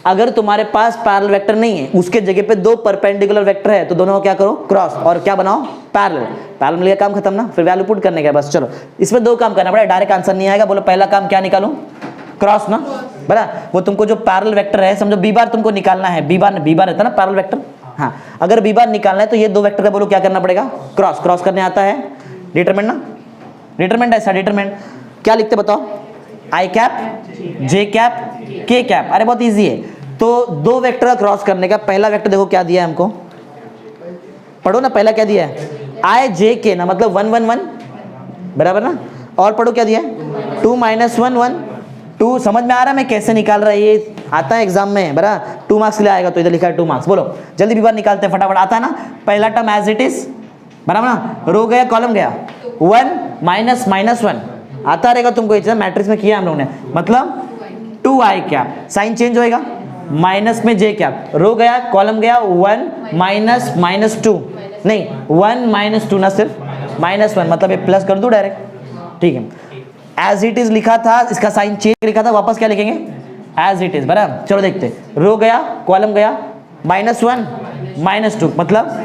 अगर तुम्हारे पास पैरेलल वेक्टर नहीं है, उसके जगह पे दो परपेंडिकुलर वेक्टर है, तो दोनों को क्या करो? क्रॉस, और क्या बनाओ? पैरेलल। पैरेलल मिल गया, काम खत्म ना, फिर वैल्यू पुट करने का बस। चलो इसमें दो काम करना पड़ेगा, डायरेक्ट आंसर नहीं आएगा। बोलो पहला काम क्या निकालूं? क्रॉस ना, बराबर। वो तुमको जो पैरेलल वेक्टर है, समझो बी बार तुमको निकालना है, बी बार रहता है ना पैरेलल वेक्टर, हाँ। अगर बी बार निकालना है तो ये दो वेक्टर का बोलो क्या करना पड़ेगा? क्रॉस। क्रॉस करने आता है डिटरमिनेंट ना, डिटरमिनेंट ऐसा, डिटरमिनेंट क्या लिखते बताओ? आई कैप, जे कैप, के कैप। अरे बहुत इजी है। तो दो वेक्टर का क्रॉस करने का, पहला वेक्टर देखो क्या दिया है हमको, पढ़ो ना, पहला क्या दिया है? आई जे के ना, मतलब 1 1 1 बराबर ना। और पढ़ो क्या दिया है, 2 माइनस 1 1। 2 समझ में आ रहा है मैं कैसे निकाल रहा है, ये आता है एग्जाम में बराबर, 2 मार्क्स के लिए आएगा, तो इधर लिखा है 2 मार्क्स। बोलो जल्दी भी बार निकालते हैं फटाफट, आता है ना। पहला टर्म एज इट इज बराबर ना, रो गया कॉलम गया, 1 माइनस माइनस 1 आता रहेगा तुमको, इतना मैट्रिक्स में किया हम लोगों ने, मतलब 2i कैप, साइन चेंज होएगा, माइनस में जे कैप, रो गया कॉलम गया, 1 माइनस माइनस 2 नहीं 1 माइनस 2 ना, सिर्फ माइनस 1, मतलब ये प्लस कर दूं डायरेक्ट, ठीक है। एज इट इज लिखा था, इसका साइन चेंज लिखा था, वापस क्या लिखेंगे, एज इट इज बराबर। चलो देखते, रो गया कॉलम गया, -1 -2, मतलब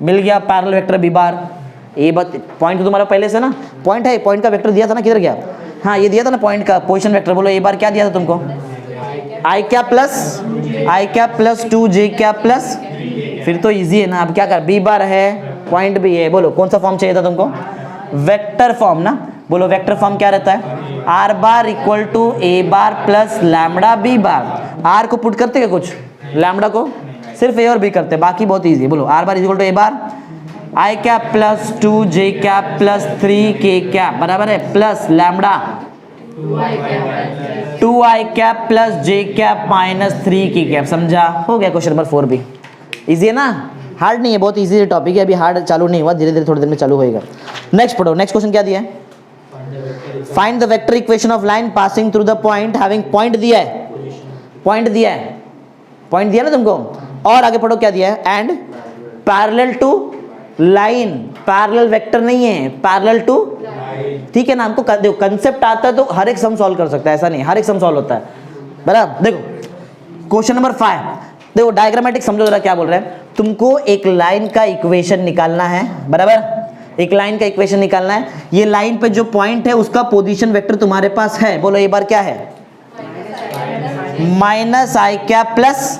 मिल गया पैरेलल वेक्टर बी बार। ये बात पॉइंट तो तुम्हारा पहले से ना, पॉइंट है, पॉइंट का वेक्टर दिया था ना, किधर गया, हाँ ये दिया था ना पॉइंट का पोजीशन वेक्टर। बोलो ये बार क्या दिया था तुमको, आई क्या प्लस 2 जे क्या प्लस, फिर तो इजी है ना। अब क्या कर, बी बार है, पॉइंट भी है, बोलो कौन सा फॉर्म चाहिए था तुमको, वेक्टर फॉर्म ना। बोलो वेक्टर फॉर्म क्या रहता है, are bar equal to A bar plus lambda B bar. R को पुट करते क्या कुछ, लैम्बडा को सिर्फ ए और बी करते, बाकी बहुत इजी है। बोलो are bar equal to A bar i cap plus 2 J cap plus 3 k cap बराबर है, plus lambda 2i cap plus जे कैप माइनस 3 की कैप। समझा, हो गया क्वेश्चन नंबर 4 भी। इजी है ना, हार्ड नहीं है, बहुत इजी टॉपिक है, अभी हार्ड चालू नहीं हुआ, धीरे धीरे थोड़ी देर में चालू होएगा। नेक्स्ट पढ़ो, नेक्स्ट क्वेश्चन क्या दिया है, find the vector equation of line passing through the point having, point दिया है, पॉइंट दिया है, पॉइंट दिया ना तुमको। और आगे पढ़ो क्या दिया है, and parallel to line, parallel vector नहीं है, पैरेलल टू, ठीक है ना। हमको देखो कंसेप्ट आता है तो हर एक सम सॉल्व कर सकता है, ऐसा नहीं हर एक सम सॉल्व होता है बराबर। देखो क्वेश्चन नंबर 5, देखो डायग्रामेटिक समझो जरा क्या बोल रहे हैं। तुमको एक लाइन का इक्वेशन निकालना है बराबर, एक लाइन का इक्वेशन निकालना है। ये लाइन पे जो पॉइंट है उसका पोजीशन वेक्टर तुम्हारे पास है, बोलो एक बार क्या है, माइनस आई कैप प्लस,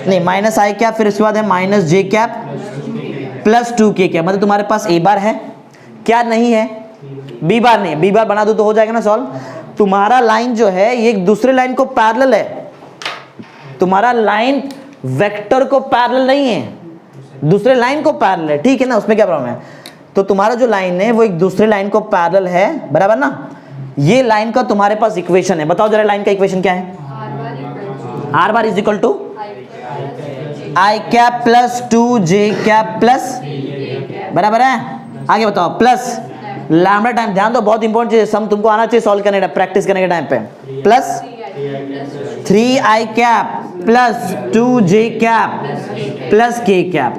नहीं माइनस आई कैप, फिर उसके बाद है माइनस जे कैप प्लस 2 के कैप, मतलब तुम्हारे पास ए बार है, क्या नहीं है, बी बार नहीं है। बी बार बना दो तो हो जाएगा ना सॉल्व। तुम्हारा लाइन जो है ये एक दूसरे लाइन को पैरेलल है, तुम्हारा लाइन वेक्टर को पैरेलल नहीं है, दूसरे लाइन को पैरेलल है, ठीक है ना, उसमें क्या प्रॉब्लम है। तो तुम्हारा जो लाइन है वो एक दूसरे लाइन को पैरेलल है बराबर ना। ये लाइन का तुम्हारे पास इक्वेशन है, बताओ जरा लाइन का इक्वेशन क्या है, are bar is equal to I cap plus 2 J cap plus बराबर है। आगे बताओ प्लस लैम्बडा टाइम, ध्यान दो बहुत इंपॉर्टेंट चीज, सम तुमको आना चाहिए सॉल्व करने का, प्रैक्टिस करने के टाइम पे, प्लस 3i कैप प्लस 2 जे कैप प्लस के कैप।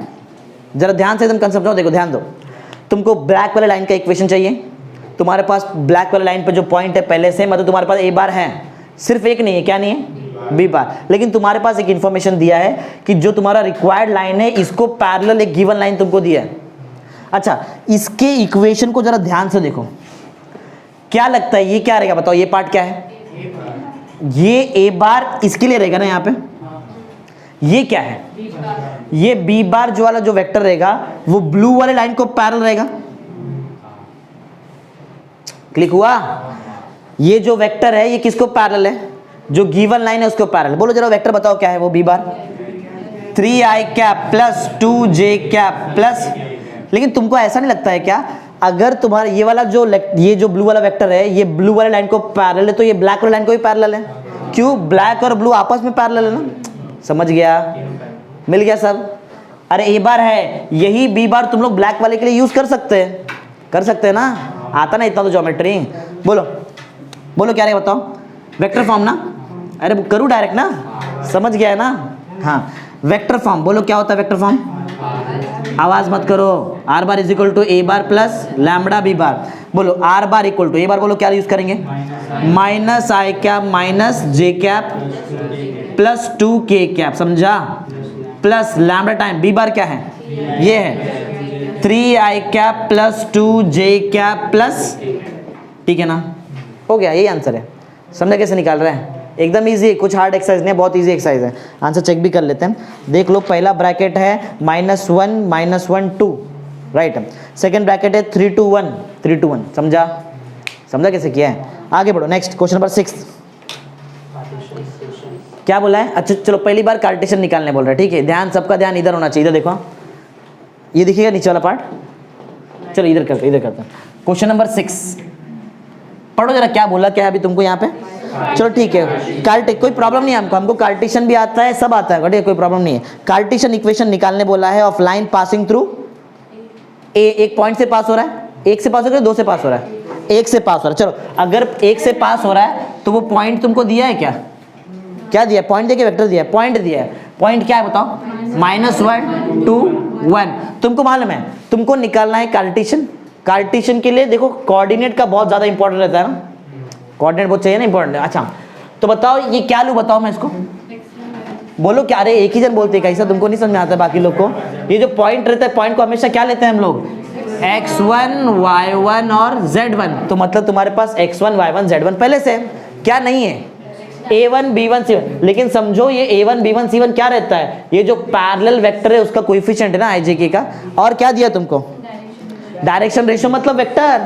जरा ध्यान से एकदम कंसेप्ट समझो, देखो ध्यान दो, तुमको ब्लैक वाले लाइन का इक्वेशन चाहिए, तुम्हारे पास ब्लैक वाले लाइन पे जो पॉइंट है पहले से, मतलब तुम्हारे पास ए बार है, सिर्फ एक नहीं है, क्या नहीं है, बी बार। लेकिन तुम्हारे पास एक इंफॉर्मेशन दिया है कि जो तुम्हारा रिक्वायर्ड लाइन है इसको पैरेलल एक गिवन लाइन तुमको दिया है। अच्छा इसके इक्वेशन को जरा ध्यान से देखो, क्या लगता है ये क्या रहेगा, बताओ ये पार्ट क्या है, ये ए बार इसके लिए रहेगा ना, यहाँ पे ये क्या है, ये बी बार जो वाला जो वेक्टर रहेगा वो ब्लू वाले लाइन को पैरेलल रहेगा, क्लिक हुआ। ये जो वेक्टर है ये किसको पैरेलल है, जो गिवन लाइन है उसको पैरेलल। बोलो जरा वेक्टर बताओ क्या है वो, B bar 3i cap plus 2 जे कैप प्लस। लेकिन तुमको ऐसा नहीं लगता है क्या, अगर तुम्हारा ये वाला जो ये जो ब्लू वाला वेक्टर है ये ब्लू वाले लाइन को पैरेलल है, तो ये ब्लैक वाले लाइन को भी पैरेलल है, क्यों, ब्लैक और ब्लू आपस में पैरेलल है ना। समझ गया, मिल गया सब। अरे ए बार है, यही बी बार तुम लोग ब्लैक वाले के लिए यूज कर सकते हैं ना, आता ना इतना तो ज्योमेट्री। बोलो बोलो क्या रहेगा बताओ, वेक्टर फॉर्म ना, अरे करूँ डायरेक्ट ना, समझ गया है ना। हाँ वेक्टर फॉर्म, बोलो क्या होता है वेक्टर फॉर्म, आवाज मत करो, R bar is equal to A bar plus lambda B bar. बोलो are bar equal to, A bar बोलो क्या यूज करेंगे, minus I cap minus J cap plus 2 K cap, समझा, plus lambda time B bar क्या है, ये है 3i cap plus 2 जे cap plus, ठीक है ना, हो गया, यही आंसर है। समझा कैसे निकाल रहे हैं, एकदम इजी है, कुछ हार्ड एक्सरसाइज नहीं, बहुत इजी एक्सरसाइज है। आंसर चेक भी कर लेते हैं, देख लो पहला ब्रैकेट है -1 2, राइट, सेकंड ब्रैकेट है 3 2 1, समझा, समझा कैसे किया है। आगे बढ़ो, नेक्स्ट क्वेश्चन नंबर 6 क्या बोला है। अच्छा चलो पहली बार कार्टेशियन निकालने बोल रहा है, ठीक है, ध्यान सबका ध्यान इधर होना चाहिए, इधर देखो, ये दिखेगा नीचे वाला पार्ट, चलो इधर करते हैं। क्वेश्चन नंबर 6 पढ़ो जरा, क्या बोला क्या है अभी तुमको यहाँ पे। चलो ठीक है, कोई प्रॉब्लम नहीं है हमको कार्टेशियन भी आता है, सब आता है, कोई प्रॉब्लम नहीं है। कार्टेशियन इक्वेशन निकालने बोला है of line passing through a, एक पॉइंट से पास हो रहा है, एक से पास हो रहा है, दो से पास हो रहा है, एक से पास हो रहा है। चलो अगर एक से पास हो रहा है तो वो पॉइंट तुमको दिया है, क्या दिया है? पॉइंट देके वेक्टर दिया है, पॉइंट दिया है। पॉइंट क्या है बताओ? -1 2 1। तुमको मालूम है, तुमको निकालना है कार्टेशियन। कार्टेशियन के लिए देखो कोऑर्डिनेट का बहुत ज्यादा इंपॉर्टेंट रहता है ना, कोऑर्डिनेट बहुत चाहिए ना, इंपॉर्टेंट है। अच्छा तो बताओ ये क्या लूँ, बताओ मैं इसको बोलो क्या। अरे एक ही जन बोलते हैं, कैसा तुमको नहीं समझ में आता बाकी लोग को। ये जो पॉइंट रहता है, पॉइंट को हमेशा क्या लेते हैं हम लोग? x1 y1 और z1। तो मतलब तुम्हारे पास x1 y1 z1 पहले से क्या नहीं है, a1 b1 c1। लेकिन समझो ये a1 b1 c1 क्या रहता है? ये जो पैरेलल वेक्टर है उसका कोएफिशिएंट है ना ijk का। और क्या दिया तुमको? डायरेक्शन रेशियो, मतलब वेक्टर,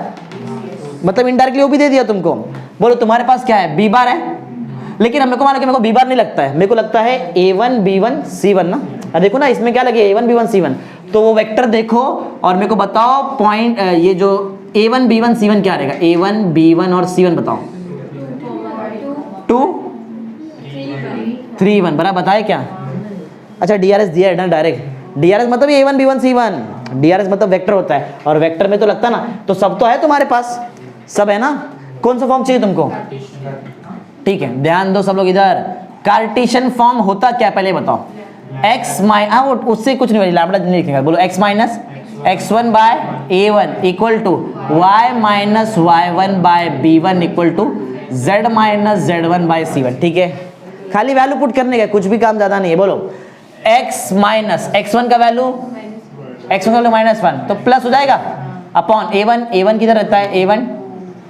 मतलब इनडायरेक्टली वो भी दे दिया तुमको। बोलो तुम्हारे पास क्या है? b बार है, लेकिन मेरे को माना कि मेरे को b बार नहीं लगता है, मेरे को लगता है a1 b1 c1 ना। अब देखो ना इसमें क्या लगे, a1 b1 c1। तो वो वेक्टर देखो और मेरे को बताओ पॉइंट, ये जो a1 b1 c1 क्या रहेगा? a1 b1 और c1 बताओ। 2 3 1 बराबर, बताए क्या? अच्छा डीआरएस दिया है ना डायरेक्ट। डीआरएस मतलब ये a1 b1 c1, डीआरएस मतलब वेक्टर होता है, और वेक्टर में तो लगता ना, तो सब तो है तुम्हारे पास, सब है ना। कौन सा फॉर्म चाहिए तुमको? ठीक है ध्यान दो सब लोग इधर। कार्टेशियन फॉर्म होता क्या पहले बताओ? x माइनस, उससे कुछ नहीं, लैम्बडा नहीं लिखेंगे, बोलो x minus x1 by a1 equal to y minus y1 by b1 equal to z minus z1 by c1। ठीक है, खाली वैल्यू पुट करने का, कुछ भी काम ज्यादा नहीं है। बोलो x माइनस x1 का वैल्यू -1 तो प्लस हो जाएगा अपॉन a1 किधर रहता है? a1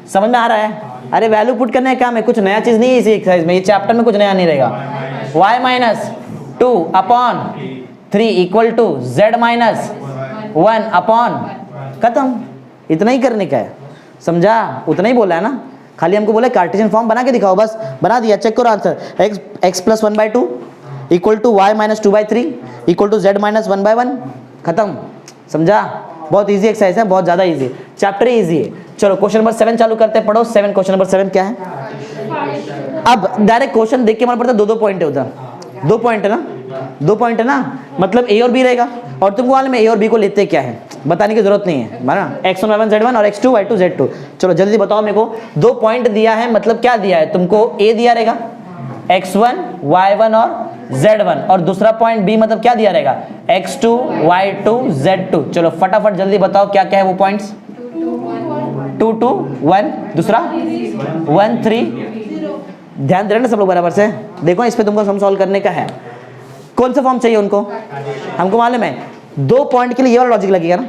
समझ में आ रहा है? अरे वैल्यू पुट करने का काम है, कुछ नया चीज नहीं है इसी एक्सरसाइज में, ये चैप्टर में कुछ नया नहीं रहेगा। y minus 2 upon 3 equal to z minus 1 upon, खत्म। इतना ही करने का है, समझा? उतना ही बोला है ना, खाली हमको बोला कार्टेशियन फॉर्म बना के दिखाओ, बस बना दिया। चेक करो answer, x plus 1/2 equal to y minus 2/3 equal to z minus 1/1, खत्म। समझा? बहुत इजी एक्सरसाइज है, बहुत ज्यादा इजी, चैप्टर ही इजी है। चलो क्वेश्चन नंबर 7 चालू करते हैं, पढ़ो 7। क्वेश्चन नंबर 7 क्या है? अब डायरेक्ट क्वेश्चन देख के मालूम पड़ता है, दो पॉइंट है उधर, 2 पॉइंट है ना, 2 पॉइंट है ना, मतलब ए और बी रहेगा। और तुमको मालूम है ए और बी को लेते क्या है, बताने की जरूरत नहीं है, माना x1 y1 z1 और x2 y2 z2। चलो जल्दी बताओ मेरे को, 2 पॉइंट दिया है, मतलब क्या दिया है तुमको? a दिया रहेगा x1 y1 और z1, और दूसरा पॉइंट b मतलब क्या दिया रहेगा? x2 y2 z2। चलो फटाफट जल्दी बताओ क्या क्या है वो पॉइंट्स? 2 2 1, दूसरा 1 3। ध्यान दे रहे ना सब लोग बराबर से? देखो इस पे तुमको सम सॉल्व करने का है। कौन सा फॉर्म चाहिए उनको? हमको मालूम है 2 पॉइंट के लिए ये वाला लॉजिक लगेगा ना।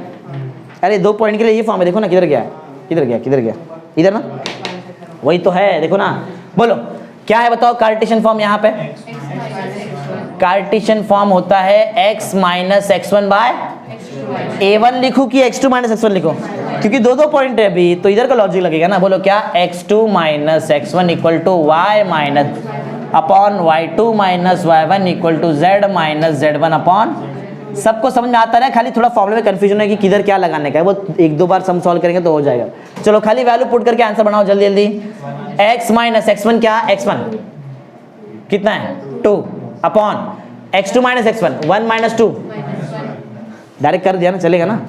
अरे 2 पॉइंट के लिए ये फॉर्म है, देखो ना किधर गया, किधर गया, किधर गया, इधर ना, वही तो है, देखो ना। बोलो क्या है बताओ कार्टेशियन फॉर्म? यहाँ पे कार्टेशियन फॉर्म होता है x minus x1 by a1 लिखूं कि x2 माइनस x1 लिखूं? क्योंकि 2 पॉइंट है अभी, तो इधर का लॉजिक लगेगा ना। बोलो क्या? x2 minus x1 equal to y minus upon y2 minus y1 equal to z minus z1 upon. सबको समझ में आता है, खाली थोड़ा फॉर्मूले में कंफ्यूजन है कि किधर क्या लगाने का है, वो 1-2 बार सम सॉल्व करेंगे तो हो जाएगा। चलो खाली वैल्यू पुट करके आंसर बनाओ जल्दी जल्दी। x माइनस x1 क्या? x1 कितना है? 2 upon x2 minus x1 1 minus 2, direct कर दिया ना, चलेगा ना,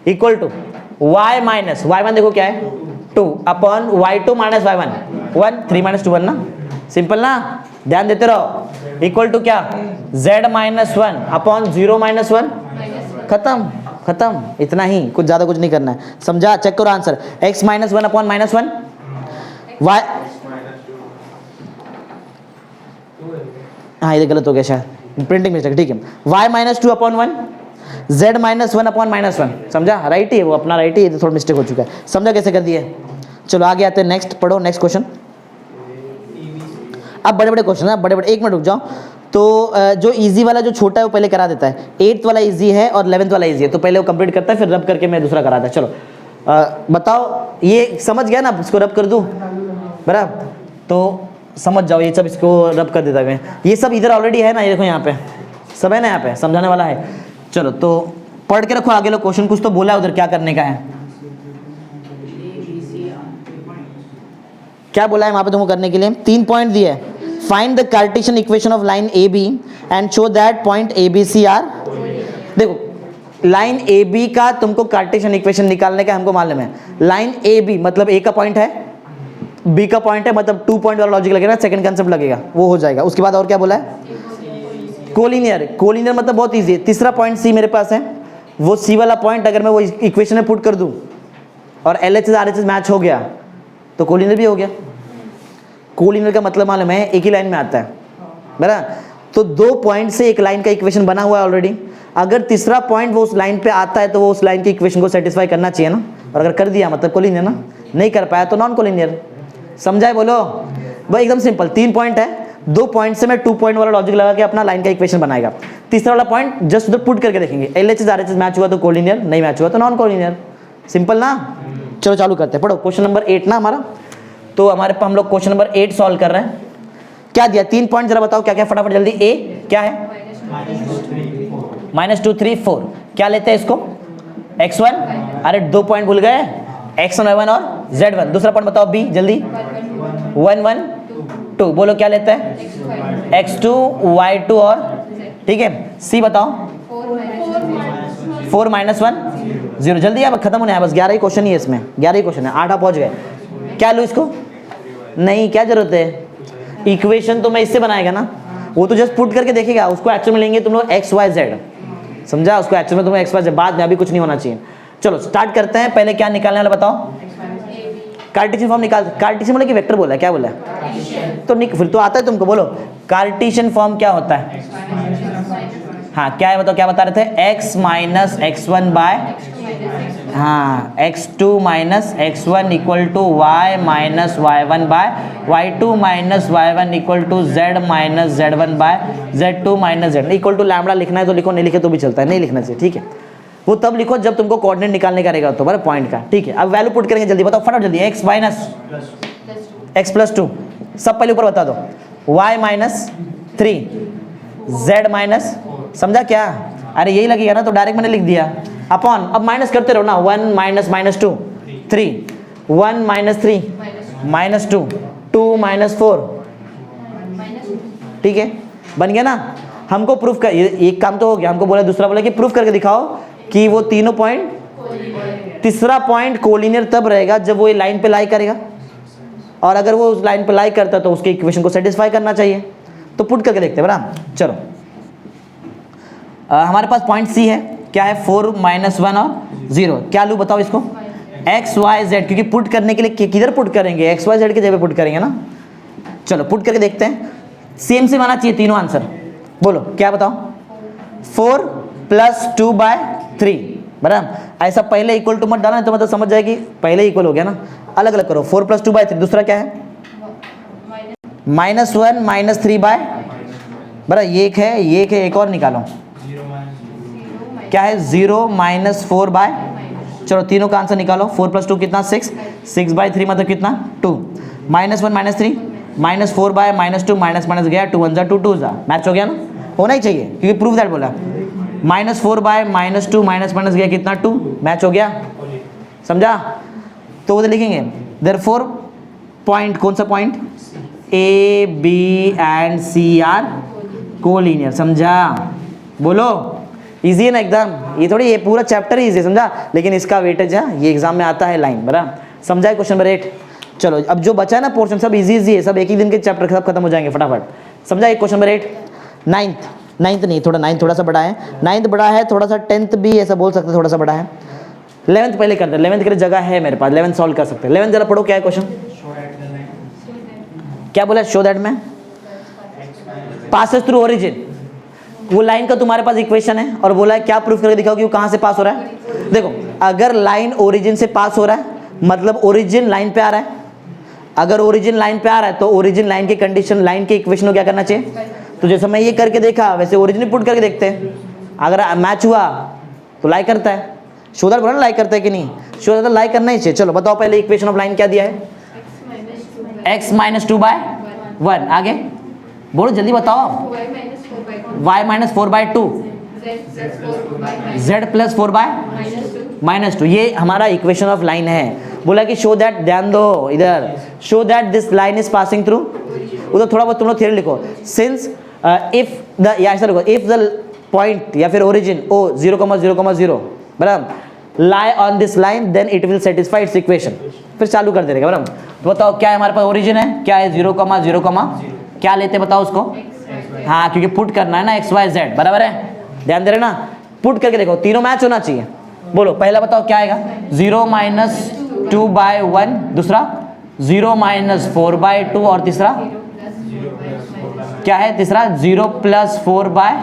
equal to y minus y1 देखो क्या है 2 upon y2 minus y1 1 3 minus 2 1 ना, सिंपल ना, ध्यान देते रहो। इक्वल टू क्या? z माइनस 1 अपॉन 0 माइनस 1, खत्म खत्म, इतना ही, कुछ ज्यादा कुछ नहीं करना है। समझा? चेक करो answer, x minus 1 upon minus 1 y, हाँ ये गलत हो गया शायद, प्रिंटिंग मिस्टेक, ठीक है। y minus 2 upon 1 z minus 1 upon minus 1, समझा? राइट ही है वो, अपना राइट ही है, तो थोड़ा मिस्टेक हो चुका है। समझा कैसे कर दिए? चलो आगे आते हैं, नेक्स्ट पढ़ो, नेक्स्ट क्वेश्चन। अब बड़े बड़े क्वेश्चन है, बड़े बड़े, एक मिनट रुक जाओ। तो जो इजी वाला जो छोटा है वो पहले करा देता है, 8th वाला इजी है और 11th वाला इजी है, तो पहले वो कंप्लीट करता है, फिर रब करके मैं दूसरा कराता है। चलो बताओ, ये समझ गया ना? इसको रब कर दूं बराबर, तो समझ जाओ, ये सब इसको रब कर देता है। ये सब इधर ऑलरेडी है ना, ये देखो यहाँ पे सब है ना, यहाँ पे समझाने वाला है। चलो तो पढ़ के रखो आगे लोग, क्वेश्चन कुछ तो बोला है उधर, क्या करने का है क्या बोला है वहां पे तुमको करने के लिए? 3 पॉइंट दिया है, find the cartesian equation of line A B and show that point A B C are. देखो लाइन ए बी का तुमको कार्टेशियन इक्वेशन निकालने का हमको मालूम है। लाइन ए बी मतलब ए का पॉइंट है, बी का पॉइंट है, मतलब 2 पॉइंट वाला लॉजिक लगेगा, सेकंड कंसेप्ट लगेगा, वो हो जाएगा। उसके बाद और क्या बोला है? कोलिनियर। कोलिनियर मतलब बहुत इजी है। तीसरा पॉइंट सी मेरे पास है, वो सी वाला पॉइंट अगर मैं वो इक्वेशन में पुट कर दूं और LHS RHS मैच हो गया तो कोलिनियर भी हो गया। कोलिनियर का मतलब मालूम है, एक ही लाइन में आता है, बराबर। तो 2 पॉइंट से एक लाइन का इक्वेशन बना हुआ है ऑलरेडी। अगर तीसरा पॉइंट वो उस लाइन पे आता है तो वो उस लाइन की इक्वेशन को सेटिस्फाई करना चाहिए ना, और अगर कर दिया मतलब कोलिनियर ना, नहीं कर पाया तो नॉन कोलिनियर। समझाए बोलो भाई, एकदम सिंपल। 3 पॉइंट है, 2 पॉइंट से मैं 2 पॉइंट वाला लॉजिक लगा के अपना लाइन का इक्वेशन बनाएगा। तीसरा वाला पॉइंट जस्ट उधर पुट करके देखेंगे, LHS RHS मैच हुआ तो कोलिनियर, नहीं मैच हुआ तो नॉन कोलिनियर। सिंपल ना। चलो चालू करते हैं, पढ़ो क्वेश्चन नंबर 8 ना हमारा। तो हमारे पास हम लोग क्वेश्चन नंबर 8 सॉल्व कर रहे हैं। क्या दिया? 3 पॉइंट जरा बताओ क्या क्या, फटाफट जल्दी। ए क्या है? -2 3 4। क्या लेते हैं इसको? x1, अरे 2 पॉइंट भूल गए, x1 y1 और z1। दूसरा पॉइंट बताओ बी जल्दी। 1 1 2, बोलो क्या लेते हैं? x2 y2 और, ठीक है। सी बताओ। 4 -1 0। जल्दी अब खत्म होने है, बस 11 ही क्वेश्चन ही है इसमें, 11 ही क्वेश्चन है, 8 आप पहुंच गए। क्या लूँ इसको? नहीं, क्या जरूरत है? इक्वेशन तो मैं इससे बनाएगा ना, वो तो जस्ट पुट करके देखेगा। उसको एक्चुअल में लेंगे तुम लोग x y z, समझा? उसको एक्चुअल में तुम्हें x y z, बाद में अभी कुछ नहीं होना चाहिए। चलो स्टार्ट करते हैं। पहले क्या निकालने वाला बताओ? कार्टेशियन फॉर्म निकाल। कार्टेशियन बोला कि वेक्टर बोला है? क्या बोला है? तो फिर तो आता है तुमको, बोलो कार्टेशियन फॉर्म क्या होता है? हाँ क्या है बताओ, क्या बता रहे थे? x माइनस x1 बाय, हाँ x2 minus x1 equal to y minus y1 by y2 minus y1 equal to z minus z1 by z2 minus z equal to lambda. लिखना है तो लिखो, नहीं लिखे तो भी चलता है, नहीं लिखना चाहिए, ठीक है। वो तब लिखो जब तुमको कोऑर्डिनेट निकालने का रहेगा तो बराबर पॉइंट का, ठीक है। अब वैल्यू पुट करेंगे, जल्दी बताओ फटाफट जल्दी। x माइनस x प्लस 2, सब पहले ऊपर बता दो। y माइनस 3 z माइनस, समझा क्या? अरे यही लगेगा ना, तो डायरेक्ट मैंने लिख दिया अपॉन। अब माइनस करते रहो ना, 1 माइनस -2 3, 1 माइनस 3 -2, 2 माइनस 4, ठीक है, बन गया ना। हमको प्रूफ कर, एक काम तो हो गया, हमको बोला, दूसरा बोला कि प्रूफ करके दिखाओ कि वो तीनों पॉइंट। तीसरा पॉइंट कोलिनियर तब रहेगा जब वो लाइन पे लाई करेगा, और अगर वो उस लाइन पे लाई करता तो उसके इक्वेशन को सेटिस्फाई करना चाहिए। तो पुट करके देखते हैं बराबर। चलो हमारे पास पॉइंट सी है, क्या है? 4 -1 और 0। क्या लूँ बताओ इसको? x y z, क्योंकि पुट करने के लिए किधर पुट करेंगे? x y z की जगह पुट करेंगे ना। चलो पुट करके देखते हैं, सेम आना चाहिए तीनों आंसर। बोलो क्या बताओ? 4 + 2 बाय 3, बराबर। ऐसा पहले इक्वल टू मत डालना, तो मतलब समझ जाएगी पहले इक्वल हो गया ना। अलग अलग करो, 4 + 2 बाय 3। दूसरा क्या है? -1 -3 बाय, बराबर। ये एक है, ये एक है, एक और निकालो। क्या है? 0 -4 बाय, चलो तीनों का आंसर निकालो। 4 + 2 कितना? 6, 6 बाय 3 मतलब कितना? 2। -1 -3 -4 बाय -2, माइनस माइनस गया, 2 1 जा 2 2 जा, मैच हो गया ना। होना ही चाहिए क्योंकि प्रूफ दैट बोला। -4 बाय -2, माइनस माइनस गया कितना? 2, मैच हो गया, समझा? तो उधर लिखेंगे देयरफॉर पॉइंट, कौन सा point? A B and C are collinear, समझा? बोलो इजी है ना एकदम। ये थोड़ी, ये पूरा चैप्टर ही इजी है, समझा? लेकिन इसका वेटेज है, ये एग्जाम में आता है लाइन, बराबर। समझा है क्वेश्चन नंबर 8? चलो अब जो बचा है ना पोर्शन, सब इजी इजी है, सब एक ही दिन के चैप्टर सब खत्म हो जाएंगे फटाफट। समझा? Question number 8। नाइन्थ नहीं, थोड़ा 9th थोड़ा सा बड़ा है, 9th बड़ा है थोड़ा सा, 10th भी ऐसा बोल सकते थोड़ा सा बड़ा है। 11th पहले करते हैं, 11th के लिए जगह है मेरे पास, 11th सॉल्व कर सकते हैं। 11th जरा पढ़ो, क्या है क्वेश्चन? क्या बोला? शो दैट में पासेस थ्रू ओरिजिन, वो लाइन का तुम्हारे पास इक्वेशन है और बोला है क्या प्रूफ करके दिखाओ कि वो कहां से पास हो रहा है। देखो अगर लाइन ओरिजिन से पास हो रहा है मतलब ओरिजिन लाइन पे आ रहा है। अगर ओरिजिन लाइन पे आ रहा है तो ओरिजिन लाइन की कंडीशन, लाइन के इक्वेशन को क्या करना चाहिए? तो जैसे मैं ये करके देखा वैसे ओरिजिन पुट करके देखते हैं। अगर मैच हुआ तो लाइक करता है, शोधर बोला ना लाइक करता है कि नहीं, शोधर लाइक करना ही चाहिए। चलो बताओ पहले इक्वेशन ऑफ लाइन क्या दिया है? x - 2 by 1। आगे बोलो जल्दी बताओ। y - 4 by 2, z + 4 by -2। ये हमारा इक्वेशन ऑफ लाइन है। बोला कि शो दैट, ध्यान दो इधर, show that this line is passing through, उधर थोड़ा बहुत तुम लोग थ्योरी लिखो, सिंस इफ द, या ऐसा लिखो, इफ द पॉइंट या फिर ओरिजिन ओ 0,0,0 बराबर lie on this line then it will satisfy its equation. फिर चालू कर देगा बराबर। तो बताओ क्या है हमारे पास ओरिजिन है, क्या है 0,0, क्या लेते बताओ उसको, हाँ क्योंकि पुट करना है ना x y z, बराबर है, ध्यान दे रहे ना, पुट करके देखो तीनों मैच होना चाहिए। बोलो पहला बताओ क्या आएगा, 0-2/1, दूसरा 0-4/2 और तीसरा क्या है, तीसरा 0+4/,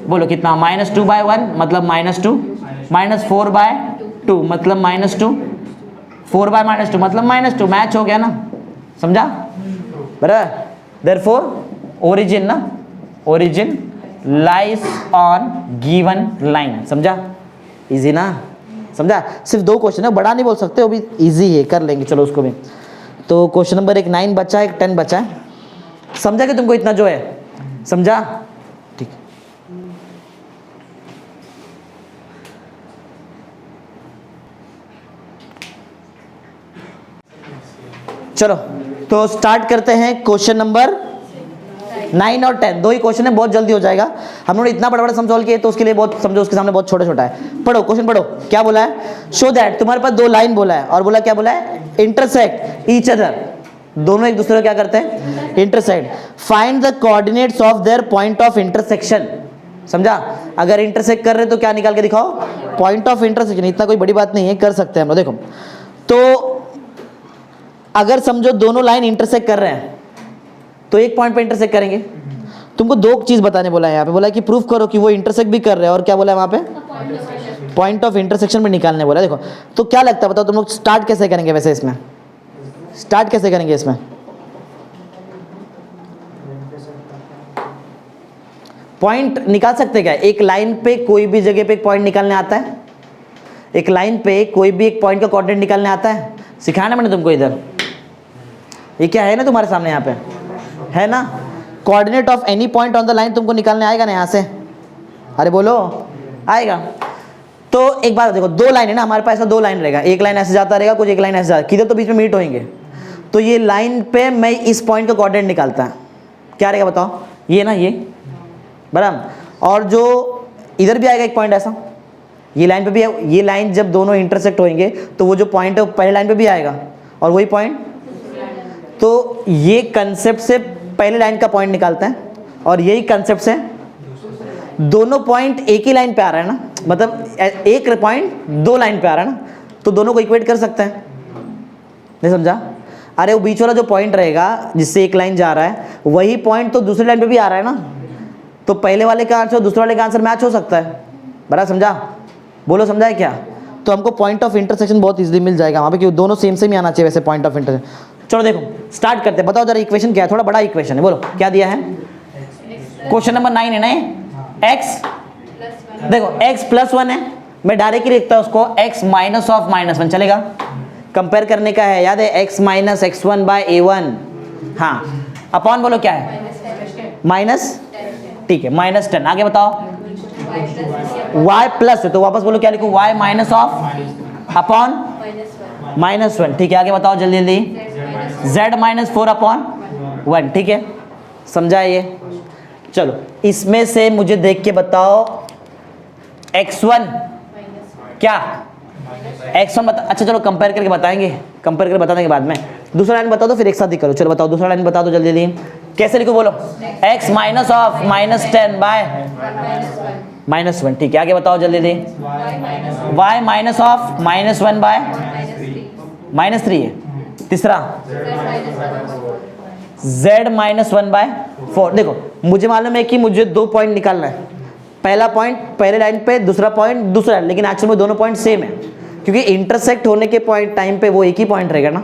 बोलो कितना, -2/1 मतलब -2, -4/2 मतलब -2, 4/-2 मतलब -2, मैच हो गया ना, समझा बराबर। देयरफॉर ओरिजिन ना, origin lies on given line, समझा, इजी ना, समझा। सिर्फ 2 क्वेश्चन है, बड़ा नहीं बोल सकते, वो भी इजी है, कर लेंगे चलो उसको भी। तो क्वेश्चन नंबर 1 9 बचा है, एक 10 बचा है, समझा कि तुमको इतना जो है, समझा, ठीक। चलो तो स्टार्ट करते हैं क्वेश्चन नंबर 9 और 10, 2 ही क्वेश्चन है, बहुत जल्दी हो जाएगा। हम लोगों ने इतना बड़ा बड़ा सम सॉल्व किए तो उसके लिए बहुत, समझो उसके सामने बहुत छोटा छोटा है। पढ़ो क्वेश्चन पढ़ो, क्या बोला है, शो दैट, तुम्हारे पास 2 लाइन बोला है और बोला क्या बोला है, इंटरसेक्ट ईच अदर, दोनों एक दूसरे को क्या करते हैं, intersect, find the coordinates of their point of intersection, समझा। अगर इंटरसेक्ट कर रहे तो क्या निकाल के दिखाओ, पॉइंट ऑफ इंटरसेक्शन, इतना कोई बड़ी बात नहीं है, कर सकते हैं हम लोग। देखो तो अगर समझो दोनों लाइन इंटरसेक्ट कर रहे हैं तो एक पॉइंट पे इंटरसेक्ट करेंगे। तुमको 2 चीज बताने बोला है यहाँ पे, बोला कि प्रूफ करो कि वो इंटरसेक्ट भी कर रहे हैं, और क्या बोला है वहाँ पे, पॉइंट ऑफ इंटरसेक्शन भी निकालने बोला। देखो तो क्या लगता है बताओ तुम लोग, स्टार्ट कैसे करेंगे वैसे, इसमें स्टार्ट कैसे करेंगे, इसमें पॉइंट निकाल सकते क्या, एक लाइन पे कोई भी जगह पे एक पॉइंट निकालने आता है, एक लाइन पे कोई भी एक पॉइंट का कोऑर्डिनेट निकालने आता है, सिखाया ना मैंने तुमको इधर, ये क्या है ना तुम्हारे सामने यहाँ पे है ना, coordinate of any point on the line तुमको निकालने आएगा ना यहाँ से, अरे बोलो आएगा। तो एक बात देखो, 2 लाइन है ना हमारे पास, ऐसा 2 लाइन रहेगा, एक लाइन ऐसे जाता रहेगा, कुछ एक लाइन ऐसे जाता, किधर तो बीच में मीट होंगे, तो ये लाइन पे मैं इस पॉइंट का कोऑर्डिनेट निकालता है, क्या रहेगा बताओ, ये ना ये बराबर, और जो इधर भी आएगा एक पॉइंट ऐसा, ये लाइन पे भी है, ये लाइन जब दोनों इंटरसेक्ट होंगे तो वो जो पॉइंट है वो पहले लाइन पे भी आएगा और वही पॉइंट, तो ये कंसेप्ट से पहले लाइन का पॉइंट निकालते हैं, और यही कंसेप्ट से दोनों पॉइंट एक ही लाइन पे आ रहा है ना, मतलब एक पॉइंट 2 लाइन पे आ रहा है ना, तो दोनों को इक्वेट कर सकते हैं, नहीं समझा। अरे वो बीच वाला जो पॉइंट रहेगा जिससे एक लाइन जा रहा है, वही पॉइंट तो दूसरी लाइन पे भी आ रहा है ना, तो पहले वाले का आंसर दूसरे वाले का आंसर मैच हो सकता है, बराबर समझा, बोलो समझा है क्या। तो हमको पॉइंट ऑफ इंटरसेक्शन बहुत इजीली मिल जाएगा वहाँ पे, क्योंकि दोनों सेम सेम ही आना चाहिए वैसे पॉइंट ऑफ इंटरसेक्शन। चलो देखो स्टार्ट करते हैं, बताओ जरा इक्वेशन क्या है, थोड़ा बड़ा इक्वेशन है, बोलो क्या दिया है, क्वेश्चन नंबर 9 है ना, x, देखो x +1 है, मैं डायरेक्टली लिखता हूँ उसको x -(-1) चलेगा, कंपेयर करने का है, याद है, x - x1/a1, हाँ अपॉन बोलो क्या है, माइनस, ठीक है -10, आगे बताओ, y प्लस है तो वापस बोलो क्या लिखो, y अपॉन -1, ठीक है, आगे बताओ जल्दी जल्दी, z -4/1, ठीक है, समझा ये। चलो इसमें से मुझे देख के बताओ x1 क्या, x1 बता, अच्छा चलो कंपेयर करके बताएंगे, कंपेयर करके बता देंगे बाद में, दूसरा लाइन बता दो फिर एक साथ ही करो, चलो बताओ दूसरा लाइन बता दो जल्दी जल्दी, कैसे लिखो बोलो, x -(-10)/-1, ठीक है, आगे बताओ जल्दी जल्दी, y -(-1/-3) है, तीसरा z -1/4। देखो मुझे मालूम है कि मुझे 2 पॉइंट निकालना है, पहला पॉइंट पहले लाइन पे, दूसरा पॉइंट दूसरा लाइन, लेकिन एक्चुअल में दोनों पॉइंट सेम है, क्योंकि इंटरसेक्ट होने के पॉइंट टाइम पे वो एक ही पॉइंट रहेगा ना,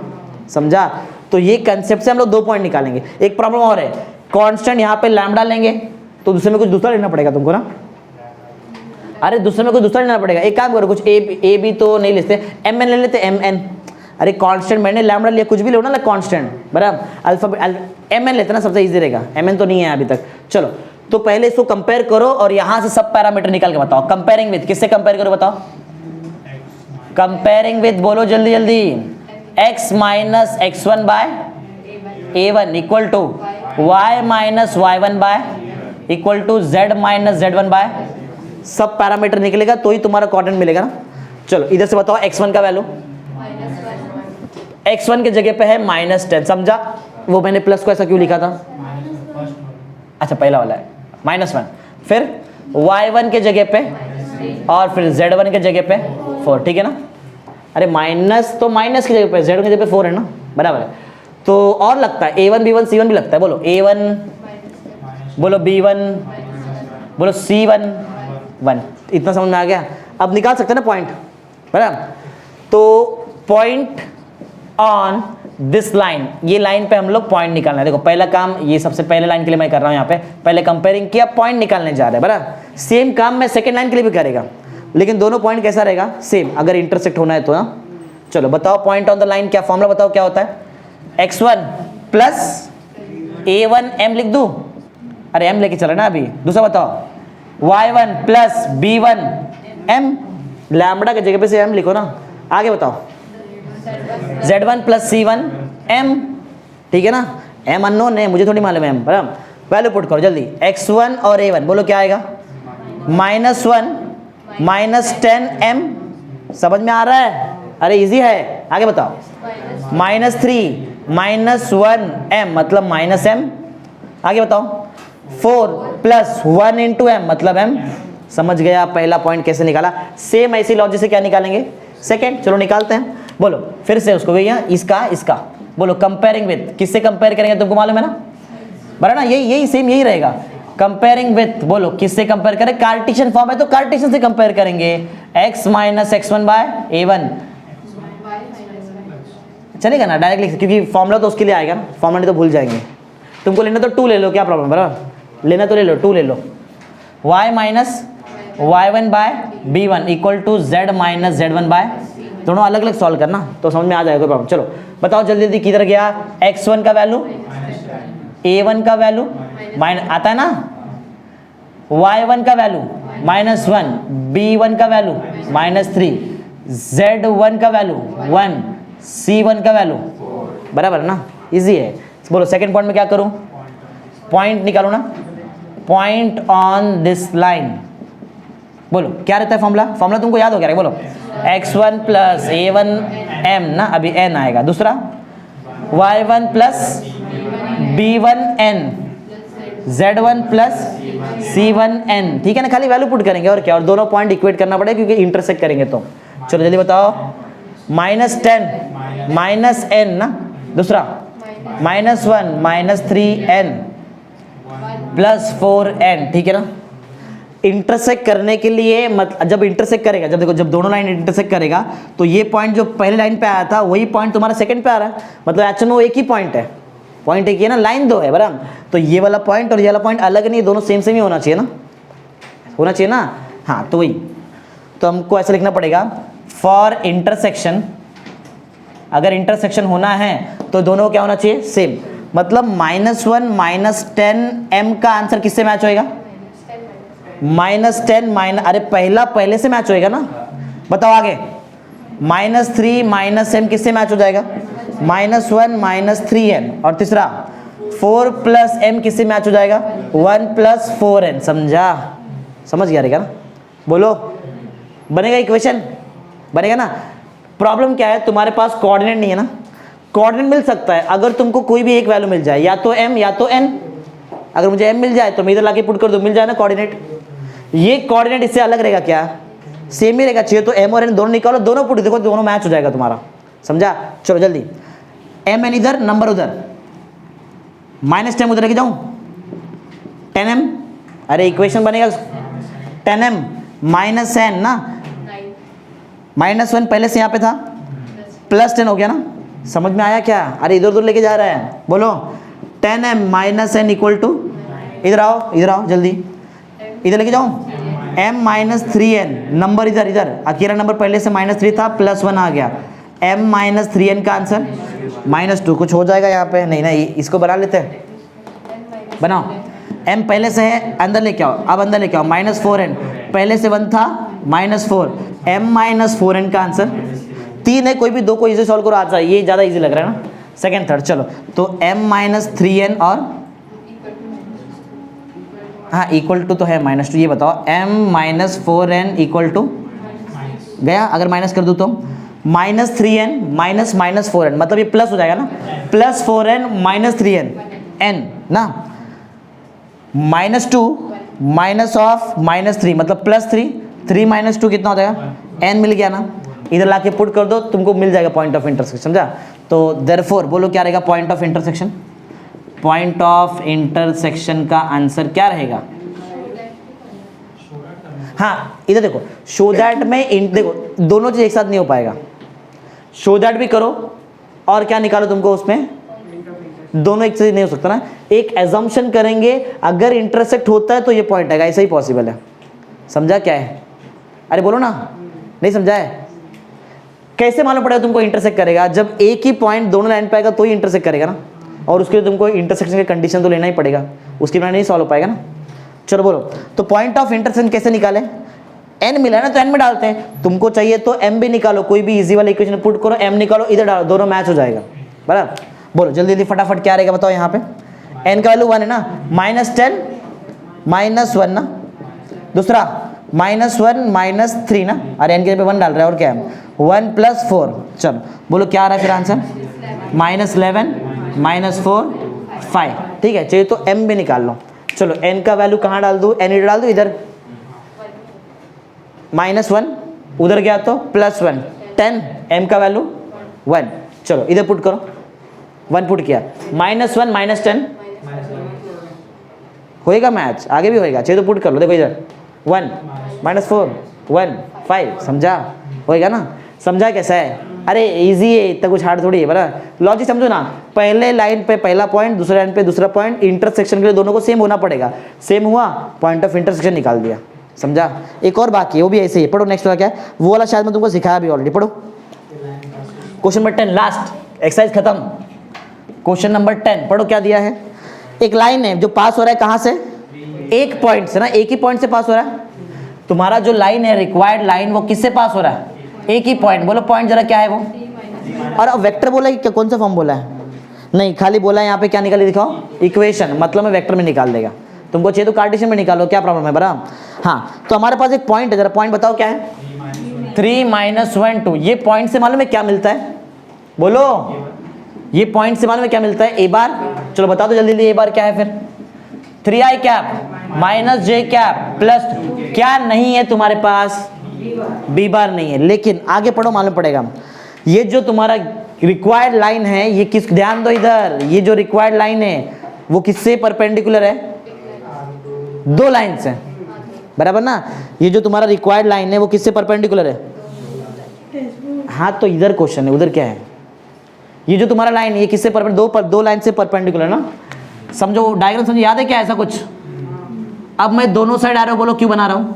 समझा। तो ये कंसेप्ट से हम लोग 2 पॉइंट निकालेंगे। एक प्रॉब्लम और है, कांस्टेंट यहाँ पे लैम्डा लेंगे तो दूसरे में कुछ दूसरा लेना पड़ेगा तुमको ना, अरे दूसरे में कुछ दूसरा लेना पड़ेगा, एक काम करो, कुछ ए बी तो नहीं लेते, एम एन ले लेते, एम एन, अरे कांस्टेंट मैंने लैम्डा लिया, कुछ भी लो ना कांस्टेंट, बराबर, अल्फाबेट एम एन लेते ना, सबसे इजी रहेगा, एम एन तो नहीं है अभी तक। चलो तो पहले इसको कंपेयर करो और यहाँ से सब पैरामीटर निकाल के बताओ, कंपेयरिंग विद, किससे कंपेयर करो बताओ, कंपेयरिंग विद, बोलो जल्दी जल्दी, x minus x1 by a1 equal to y minus y1 by equal to z minus z1 by, सब पैरामीटर निकलेगा तो ही तुम्हारा कोऑर्डिनेट मिलेगा ना। चलो इधर से बताओ x1 का वैल्यू, x1 के जगह पे है -10, समझा? वो मैंने प्लस को ऐसा क्यों लिखा था? अच्छा पहला वाला है -1, फिर y1 के जगह पे और फिर z1 के जगह पे 4, ठीक है ना? अरे माइनस तो माइनस की जगह पे, z1 की जगह पे 4 है ना, बराबर है। तो और लगता है a1 b1 c1 भी लगता है, बोलो a1, बोलो b1, बोलो c1 1, इतना समझ में आ गया? अब निकाल सकते हैं ना पॉइंट, बराबर? तो पॉइंट ऑन दिस लाइन, ये लाइन पे हम लोग पॉइंट निकालना है। देखो पहला काम ये सबसे पहले लाइन के लिए मैं कर रहा हूँ, यहाँ पे पहले कंपेयरिंग किया, पॉइंट निकालने जा रहे हैं, बराबर? सेम काम मैं सेकंड लाइन के लिए भी करेगा, लेकिन दोनों पॉइंट कैसा रहेगा? सेम, अगर इंटरसेक्ट होना है तो ना। चलो बताओ पॉइंट ऑन द लाइन क्या फॉर्मूला बताओ क्या होता है? x1 प्लस a1 m लिख दूं? अरे m लेके चले ना अभी। दूसरा बताओ y1 plus b1 m, lambda के जगह पे से m लिखो ना। आगे बताओ z1 प्लस c1 m, ठीक है ना? m अननोन है, मुझे थोड़ी मालूम है m, बराबर? वैल्यू पुट करो जल्दी, x1 और a1, बोलो क्या आएगा? -1 -10 m, समझ में आ रहा है? अरे इजी है, आगे बताओ -3 -1 m मतलब -m, आगे बताओ 4 प्लस 1 इंटू m मतलब m, समझ गया पहला पॉइंट कैसे निकाला? सेम ऐसी लॉजिक से क्या निकालेंगे? सेकंड, चलो निकालते हैं। बोलो फिर से उसको, भैया इसका इसका, बोलो कंपेयरिंग विथ, किससे कंपेयर करेंगे तुमको मालूम है ना, बराबर ना? यही सेम यही रहेगा, कंपेयरिंग विथ, बोलो किससे कंपेयर करें? कार्टेशियन फॉर्म है तो कार्टेशियन से कंपेयर करेंगे, x minus x1 by a1, चलेगा ना डायरेक्ट लिख, क्योंकि फॉर्मूला तो उसके लिए आएगा ना, फॉर्मूला नहीं तो भूल जाएंगे। तुमको लेना तो 2 ले लो, क्या प्रॉब्लम, बराबर? लेना तो ले लो, 2 ले लो। y minus y1 by b1 equal to z minus z1 by, दोनों अलग अलग सॉल्व करना तो समझ में आ जाएगा, कोई प्रॉब्लम। चलो बताओ जल्दी जल्दी, किधर गया? x1 का वैल्यू, a1 का वैल्यू माइनस आता है ना, y1 का वैल्यू -1, b1 का वैल्यू -3, z1 का वैल्यू 1, c1 का वैल्यू, बराबर है ना? इजी है। बोलो सेकंड पॉइंट में क्या करूं? पॉइंट निकालो ना, पॉइंट ऑन दिस लाइन, बोलो क्या रहता है फॉर्मूला? फॉर्मूला तुमको याद हो गया? बोलो x1 प्लस a1 m ना, अभी n आएगा। दूसरा y1 plus b1 n, z1 plus c1 n, ठीक है ना? खाली वैल्यू पुट करेंगे और क्या, और दोनों पॉइंट इक्वेट करना पड़ेगा क्योंकि इंटरसेक्ट करेंगे तो। चलो जल्दी बताओ, -10 माइनस n ना, दूसरा -1 -3n प्लस 4n, ठीक है ना? इंटरसेक्ट करने के लिए जब इंटरसेक्ट करेगा, जब देखो जब दोनों लाइन इंटरसेक्ट करेगा तो ये पॉइंट जो पहले लाइन पे आया था वही पॉइंट तुम्हारा सेकंड पे आ रहा है, मतलब एक्चुअली वो एक ही पॉइंट है, पॉइंट एक ही है ना, लाइन 2 है, बराबर? तो ये वाला पॉइंट और ये वाला पॉइंट अलग नहीं, दोनों सेम सेम ही होना चाहिए ना, होना चाहिए ना? हाँ तो वही, तो हमको ऐसा लिखना पड़ेगा, फॉर इंटरसेक्शन, अगर इंटरसेक्शन होना है तो दोनों क्या होना चाहिए? सेम, मतलब -1 -10 m का आंसर किससे मैच होएगा? -10 अरे पहले से मैच होएगा ना, बताओ आगे। -3 -m किससे मैच हो जाएगा? -1 -3n, और तीसरा 4 प्लस m किससे मैच हो जाएगा? 1 प्लस 4n, समझा? समझ गया रहेगा ना? बोलो बनेगा इक्वेशन, बनेगा ना? प्रॉब्लम क्या है, तुम्हारे पास कोऑर्डिनेट नहीं है ना। कोऑर्डिनेट मिल सकता है अगर तुमको कोई भी एक वैल्यू मिल जाए, या तो m या तो n। अगर मुझे m मिल जाए तो मैं इधर लाके पुट कर दूं, मिल जाए ना कोऑर्डिनेट। ये कोऑर्डिनेट इससे अलग रहेगा क्या? सेम ही रहेगा, चाहिए तो m और n दोनों निकालो, दोनों पुट देखो, दोनों मैच हो जाएगा तुम्हारा, समझा? चलो जल्दी, m n इधर, नंबर उधर, -10 उधर लेके जाऊं, 10m, अरे इक्वेशन बनेगा 10m -n ना, -1 पहले से यहाँ पे था, +10 हो गया ना, समझ में आया क्या? अरे इधर उधर लेके जा रहा है, बोलो 10m -n इक्वल टू, इधर आओ जल्दी, इधर लेके जाऊं, m -3n, नंबर इधर इधर, अकेला नंबर पहले से -3 था, +1 आ गया, m -3n का आंसर -2, कुछ हो जाएगा यहाँ पे? नहीं, इसको बना लेते हैं, बनाओ। m पहले से है, अंदर लेके आओ, अब अंदर लेके आओ, -4n, पहले से 1 था, -4, m माइनस 4n का आंसर 3 है, कोई भी दो को इजी सॉल्व करो आता है, ये ज़्यादा इजी लग रहा है ना, सेकंड थर्ड। चलो तो m माइनस 3n और हाँ इक्वल टू तो है -2, ये बताओ m minus 4n equal to गया, अगर माइनस कर दूँ तो -3n माइनस -4n मतलब ये प्लस हो जाएगा ना, plus 4n minus 3n n ना, -2 माइनस ऑफ -3 मतलब +3, 3 माइनस 2 कितना हो जाएगा n मिल गया ना, इधर लाके पुट कर दो तुमको मिल जाएगा पॉइंट ऑफ इंटरसेक्शन, समझा। तो देयरफॉर बोलो क्या रहेगा point of intersection, point of intersection का आंसर क्या रहेगा। हाँ इधर देखो, शो दैट में देखो दोनों चीज एक साथ नहीं हो पाएगा, शो दैट भी करो और क्या निकालो तुमको उसमें, दोनों एक चीज नहीं हो सकता ना। एक एजम्पशन करेंगे अगर इंटरसेक्ट होता है तो ये पॉइंट आएगा, ऐसा ही पॉसिबल है, समझा क्या है, अरे बोलो ना, नहीं समझा है। कैसे मालूम पड़ेगा तुमको इंटरसेक्ट करेगा, जब एक ही पॉइंट दोनों लाइन पे आएगा तो ही इंटरसेक्ट करेगा ना, और उसके लिए तुमको इंटरसेक्शन की कंडीशन तो लेना ही पड़ेगा, उसके बिना नहीं सॉल्व हो पाएगा ना। चलो बोलो, तो पॉइंट ऑफ इंटरसेक्शन कैसे निकाले, n मिला है ना तो n में डालते हैं, तुमको चाहिए तो m भी निकालो, कोई भी इजी वाला इक्वेशन पुट करो, m निकालो इधर डालो, दोनों मैच हो जाएगा बराबर। बोलो जल्दी जल्दी फटाफट क्या रहेगा बताओ, यहाँ पे n का वैल्यू 1 है ना, -10 -1 ना, दूसरा -1 -3 ना, अरे n के पे 1 डाल रहा है और क्या है 1 + 4। चलो बोलो क्या आ रहा है फिर आंसर, -11 -4 5, ठीक है। चाहिए तो m भी निकाल लो। चलो n का वैल्यू कहाँ डाल दूँ, n इधर डाल दूँ, इधर -1 उधर गया तो +1 10, m का वैल्यू 1, चलो इधर पुट करो, 1 पुट किया, -1 -10 होएगा मैच, आगे भी होएगा, चाहिए तो पुट कर लो, देखो इधर 1 -4 1 5, समझा होएगा ना, समझा कैसा है, अरे इजी है, इतना कुछ हार्ड थोड़ी है बराबर। लॉजिक समझो ना, पहले लाइन पे पहला पॉइंट, दूसरे लाइन पे दूसरा पॉइंट, इंटरसेक्शन के लिए दोनों को सेम होना पड़ेगा, सेम हुआ पॉइंट ऑफ इंटरसेक्शन निकाल दिया, समझा। एक और बाकी है वो भी ऐसे ही, पढ़ो नेक्स्ट वाला क्या है, वो वाला शायद मैं तुमको सिखाया भी ऑलरेडी, पढ़ो क्वेश्चन नंबर 10 लास्ट एक्सरसाइज खत्म, क्वेश्चन नंबर 10 पढ़ो क्या दिया है। एक लाइन है जो पास हो रहा है कहाँ से, एक पॉइंट से ना, एक ही पॉइंट से पास हो रहा है, तुम्हारा जो लाइन है रिक्वायर्ड लाइन वो किससे पास हो रहा है, एक ही पॉइंट, बोलो पॉइंट जरा क्या है वो, और अब वेक्टर बोला है कि कौन सा फॉर्म बोला है, नहीं खाली बोला है यहाँ पे क्या निकाले दिखाओ, इक्वेशन, मतलब मैं वेक्टर में निकाल देगा, तुमको चाहिए तो कार्टेशियन में निकालो, क्या प्रॉब्लम है बराबर। हाँ तो हमारे पास एक पॉइंट है, जरा पॉइंट बताओ क्या है, 3 -1 2, ये पॉइंट से मालूम है क्या मिलता है, बोलो ये पॉइंट से मालूम है क्या मिलता है, ए बार, चलो बता दो जल्दी जल्दी, ए बार क्या है फिर, 3i cap minus j cap plus, क्या नहीं है तुम्हारे पास, b बार नहीं है, लेकिन आगे पढ़ो मालूम पड़ेगा, ये जो तुम्हारा रिक्वायर्ड लाइन है ये किस, ध्यान दो इधर, ये जो रिक्वायर्ड लाइन है वो किससे परपेंडिकुलर है, दो लाइन से बराबर ना, ये जो तुम्हारा रिक्वायर्ड लाइन है वो किससे परपेंडिकुलर है, हाँ तो इधर क्वेश्चन है, उधर क्या है, ये जो तुम्हारा लाइन है ये किससे परपेंडिकुलर, दो लाइन से परपेंडिकुलर ना, समझो डायग्राम समझो, याद है क्या ऐसा कुछ। अब मैं दोनों साइड आ रहा हूँ, बोलो क्यों बना रहा हूँ,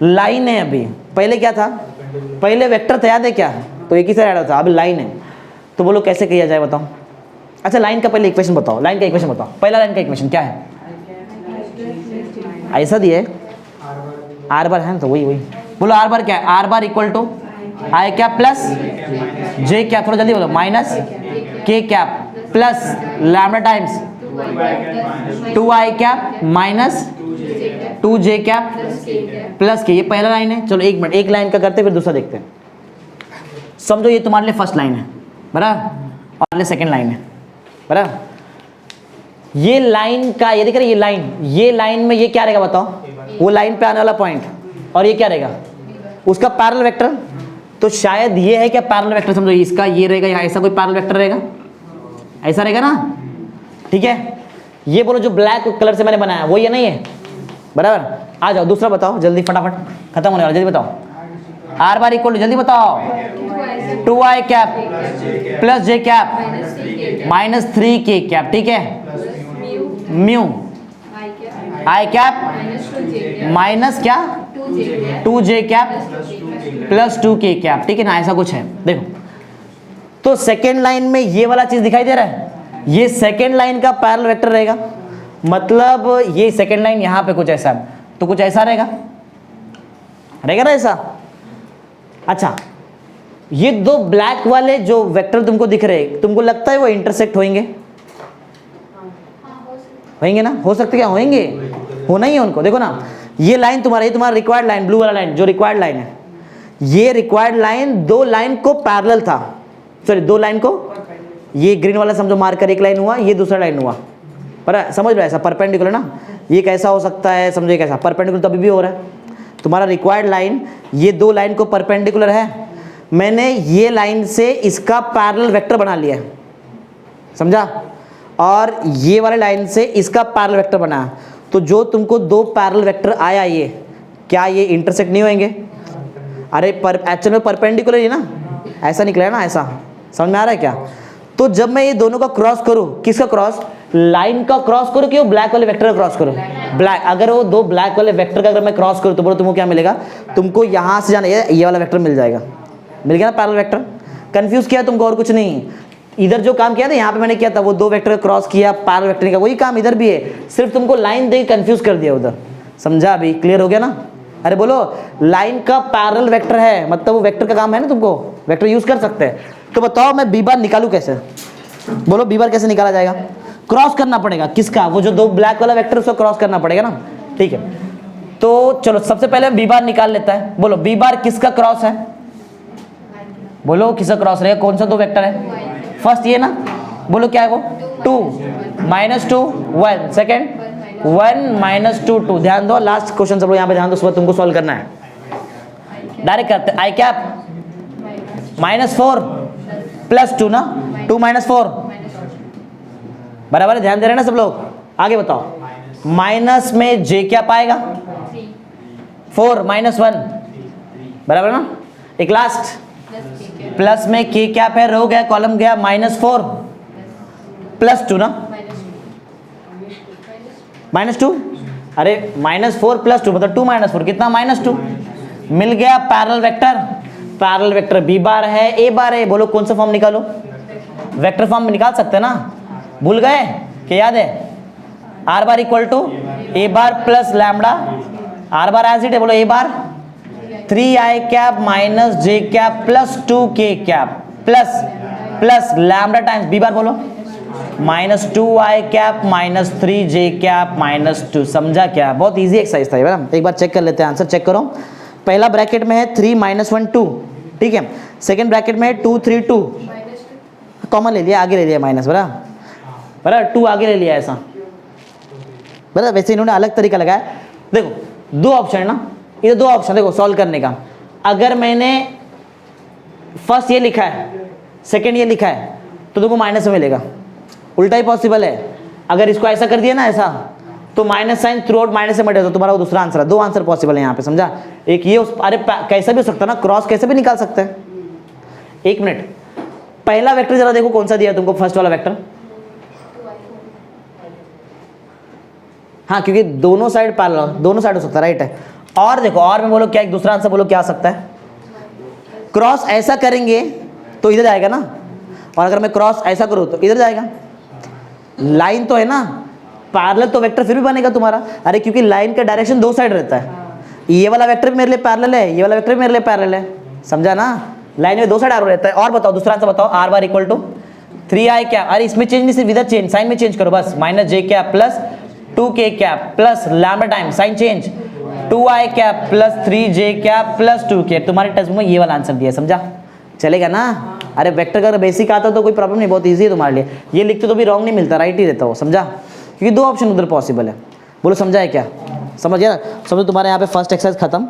लाइन है, अभी पहले क्या था, पहले वेक्टर था याद है क्या, तो एक ही साइड आ रहा था, अभी लाइन है, तो बोलो कैसे किया जाए बताओ। अच्छा लाइन का पहले इक्वेशन बताओ, लाइन का इक्वेशन बताओ, पहला लाइन का इक्वेशन क्या है, ऐसा दिए आर बार है ना, तो वही वही बोलो, आर बार क्या है, are bar equal to I cap plus J cap, थोड़ा जल्दी बोलो, minus K cap plus lambda times 2i cap minus 2j cap plus K, ये पहला लाइन है। चलो एक मिनट, एक लाइन का करते फिर दूसरा देखते हैं। समझो ये तुम्हारे लिए फर्स्ट लाइन है बराबर, और सेकंड लाइन है बराबर। ये लाइन का, ये देख रहे ये लाइन में ये क्या रहेगा बताओ, वो लाइन पे आने वाला पॉइंट, और ये क्या रहेगा उसका पैरेलल वेक्टर, तो शायद ये है क्या पैरेलल वेक्टर, समझो इसका ये रहेगा, यहाँ ऐसा कोई पैरेलल वेक्टर रहेगा, ऐसा रहेगा ना, ठीक है। ये बोलो जो ब्लैक कलर से मैंने बनाया वो ये नहीं है बराबर। आ जाओ दूसरा बताओ जल्दी, फटाफट खत्म होने वाला, जल्दी बताओ, आर बार इक्वल टू, जल्दी बताओ, 2i cap plus j cap minus 3k cap, ठीक है, म्यू i कैप माइनस क्या 2j cap plus 2k cap, ठीक है ना, ऐसा कुछ है। देखो तो सेकेंड लाइन में ये वाला चीज दिखाई दे रहा है, ये सेकेंड लाइन का पैरेलल वेक्टर रहेगा, मतलब ये सेकेंड लाइन यहाँ पे कुछ ऐसा है, तो कुछ ऐसा रहेगा ना ऐसा, अच्छा, ये दो ब्लैक वाले जो वेक्टर तुमको दिख रहे हैं, तुमको लगता है वो इंटरसेक्ट होंगे? होंगे ना? हो सकते क्या? होंगे, होना ही है उनको। देखो ना, ये लाइन तुम्हारा, ये तुम्हारा रिक्वायर्ड लाइन, ब्लू वाला लाइन जो रिक्वायर्ड लाइन है, ये रिक्वायर्ड लाइन दो लाइन को पैरेलल था, सॉरी दो लाइन को, ये ग्रीन वाला समझो मार्कर एक लाइन हुआ, ये दूसरा लाइन हुआ, पर समझ लो ऐसा परपेंडिकुलर ना, ये कैसा हो सकता है समझो, कैसा परपेंडिकुलर तो अभी भी हो रहा है। तुम्हारा रिक्वायर्ड लाइन ये दो लाइन को परपेंडिकुलर है, मैंने ये लाइन से इसका पैरेलल वेक्टर बना लिया है, समझा, और ये वाले लाइन से इसका पैरेलल वेक्टर बनाया, तो जो तुमको दो पैरेलल वेक्टर आया, ये क्या ये इंटरसेक्ट नहीं होंगे? अरे एक्चुअल में परपेंडिकुलर ही ना, ऐसा निकला है ना, ऐसा समझ में आ रहा है क्या? तो जब मैं ये दोनों का क्रॉस करूं, किसका क्रॉस? लाइन का क्रॉस करूं कि वो ब्लैक वाले वेक्टर का क्रॉस करूं? ब्लैक। अगर वो दो ब्लैक वाले वेक्टर का अगर मैं क्रॉस करूं तो बोलो तुमको क्या मिलेगा? तुमको यहां से जाना, ये वाला वेक्टर मिल जाएगा, मिल गया ना पैरेलल वेक्टर। कंफ्यूज किया तुमको और कुछ नहीं, इधर जो काम किया था यहाँ पे मैंने किया था, वो दो वेक्टर क्रॉस किया पैरेलल वेक्टर का, वही काम इधर भी है, सिर्फ तुमको लाइन दे कंफ्यूज कर दिया उधर, समझा? अभी क्लियर हो गया ना? अरे बोलो, लाइन का पैरेलल वेक्टर है, मतलब वो वेक्टर का काम है ना, तुमको वेक्टर यूज कर सकते हैं। तो बताओ मैं बी बार निकालू कैसे? बोलो बी बार कैसे निकाला जाएगा? क्रॉस करना पड़ेगा, किसका? वो जो दो ब्लैक वाला वेक्टर उसको क्रॉस करना पड़ेगा ना, ठीक है। तो चलो सबसे पहले बी बार निकाल लेता है। बोलो बी बार किसका क्रॉस है? बोलो किसका क्रॉस रहेगा? कौन सा दो वेक्टर है? फर्स्ट ये ना, बोलो क्या है वो? 2 -2 1, सेकेंड 1 -2 2। ध्यान दो, लास्ट क्वेश्चन सब लोग यहाँ पे ध्यान दो, उसको तुमको सॉल्व करना है। डायरेक्ट करते हैं, आई कैप -4 +2 ना, 2 -4 बराबर है, ध्यान दे रहे हैं ना सब लोग? आगे बताओ, माइनस में जे क्या पाएगा? 4 -1 बराबर ना, एक लास्ट प्लस में के क्या है? रो गया, कॉलम गया, -4 +2 ना, -2, अरे -4 +2 मतलब 2 -4 कितना? -2 मिल गया parallel vector. Parallel vector B bar है, ए बार है, बोलो कौन सा फॉर्म निकालो? वेक्टर फॉर्म में निकाल सकते हैं ना, भूल गए कि याद है? Are bar equal to A bar plus lambda, r bar as it है, बोलो a bar 3i cap minus J cap plus 2k cap plus lambda times b bar, बोलो -2i cap minus 3j cap -2। समझा क्या? बहुत easy exercise था ये ना, एक बार चेक कर लेते हैं, आंसर चेक करो। पहला ब्रैकेट में है 3 -1 2, ठीक है। सेकंड ब्रैकेट में है 2 3 2, कॉमन ले लिया, आगे ले लिया माइनस, बराबर 2 आगे ले लिया ऐसा, बराबर। वैसे इन्होंने अलग तरीका लगाया। देखो दो ऑप्शन है ना, ये दो ऑप्शन देखो सॉल्व करने का। अगर मैंने फर्स्ट ये लिखा है, सेकंड ये लिखा है, तो तुमको माइनस में मिलेगा। उल्टा ही पॉसिबल है, अगर इसको ऐसा कर दिया ना ऐसा, तो minus sign throughout minus से मटेगा, तो तुम्हारा वो दूसरा आंसर है। दो आंसर पॉसिबल है यहाँ पे, समझा? एक ये अरे कैसा भी हो सकता है ना, क्रॉस कैसे भी निकाल सकते हैं। एक मिनट, पहला वेक्टर जरा देखो कौन सा दिया तुमको, फर्स्ट वाला वेक्टर। हाँ, क्योंकि दोनों साइड पैरेलल, दोनों साइड हो सकता है, राइट है। और देखो, और में बोलो क्या, एक दूसरा आंसर बोलो क्या आ सकता है? क्रॉस ऐसा करेंगे तो इधर जाएगा ना, और अगर मैं क्रॉस ऐसा करूँ तो इधर जाएगा। लाइन तो है ना, पैरेलल तो वेक्टर फिर भी बनेगा तुम्हारा। अरे क्योंकि लाइन का डायरेक्शन दो साइड रहता है, ये वाला वेक्टर भी मेरे लिए पैरेलल है, ये वाला वेक्टर भी मेरे लिए पैरेलल है, समझा ना? लाइन में दो साइड एरो रहता है। और बताओ दूसरा आंसर बताओ, are bar equal to 3i क्या? अरे इसमें चेंज नहीं, सिर्फ इधर चेंज, साइन में चेंज करो बस, -j क्या प्लस 2k क्या plus lambda time sign change 2i क्या प्लस 3j क्या प्लस 2k। तुम्हारे टेक्स्ट में ये वाला आंसर दिया, समझा? चलेगा ना? अरे वेक्टर का अगर बेसिक आता तो कोई प्रॉब्लम नहीं, बहुत ईजी है तुम्हारे लिए। ये लिखते तो भी रॉन्ग नहीं मिलता, राइट ही रहता हो, समझा? क्योंकि दो ऑप्शन उधर पॉसिबल है। बोलो समझा है क्या? समझ गया? समझो तुम्हारे यहाँ पे फर्स्ट एक्सरसाइज खत्म।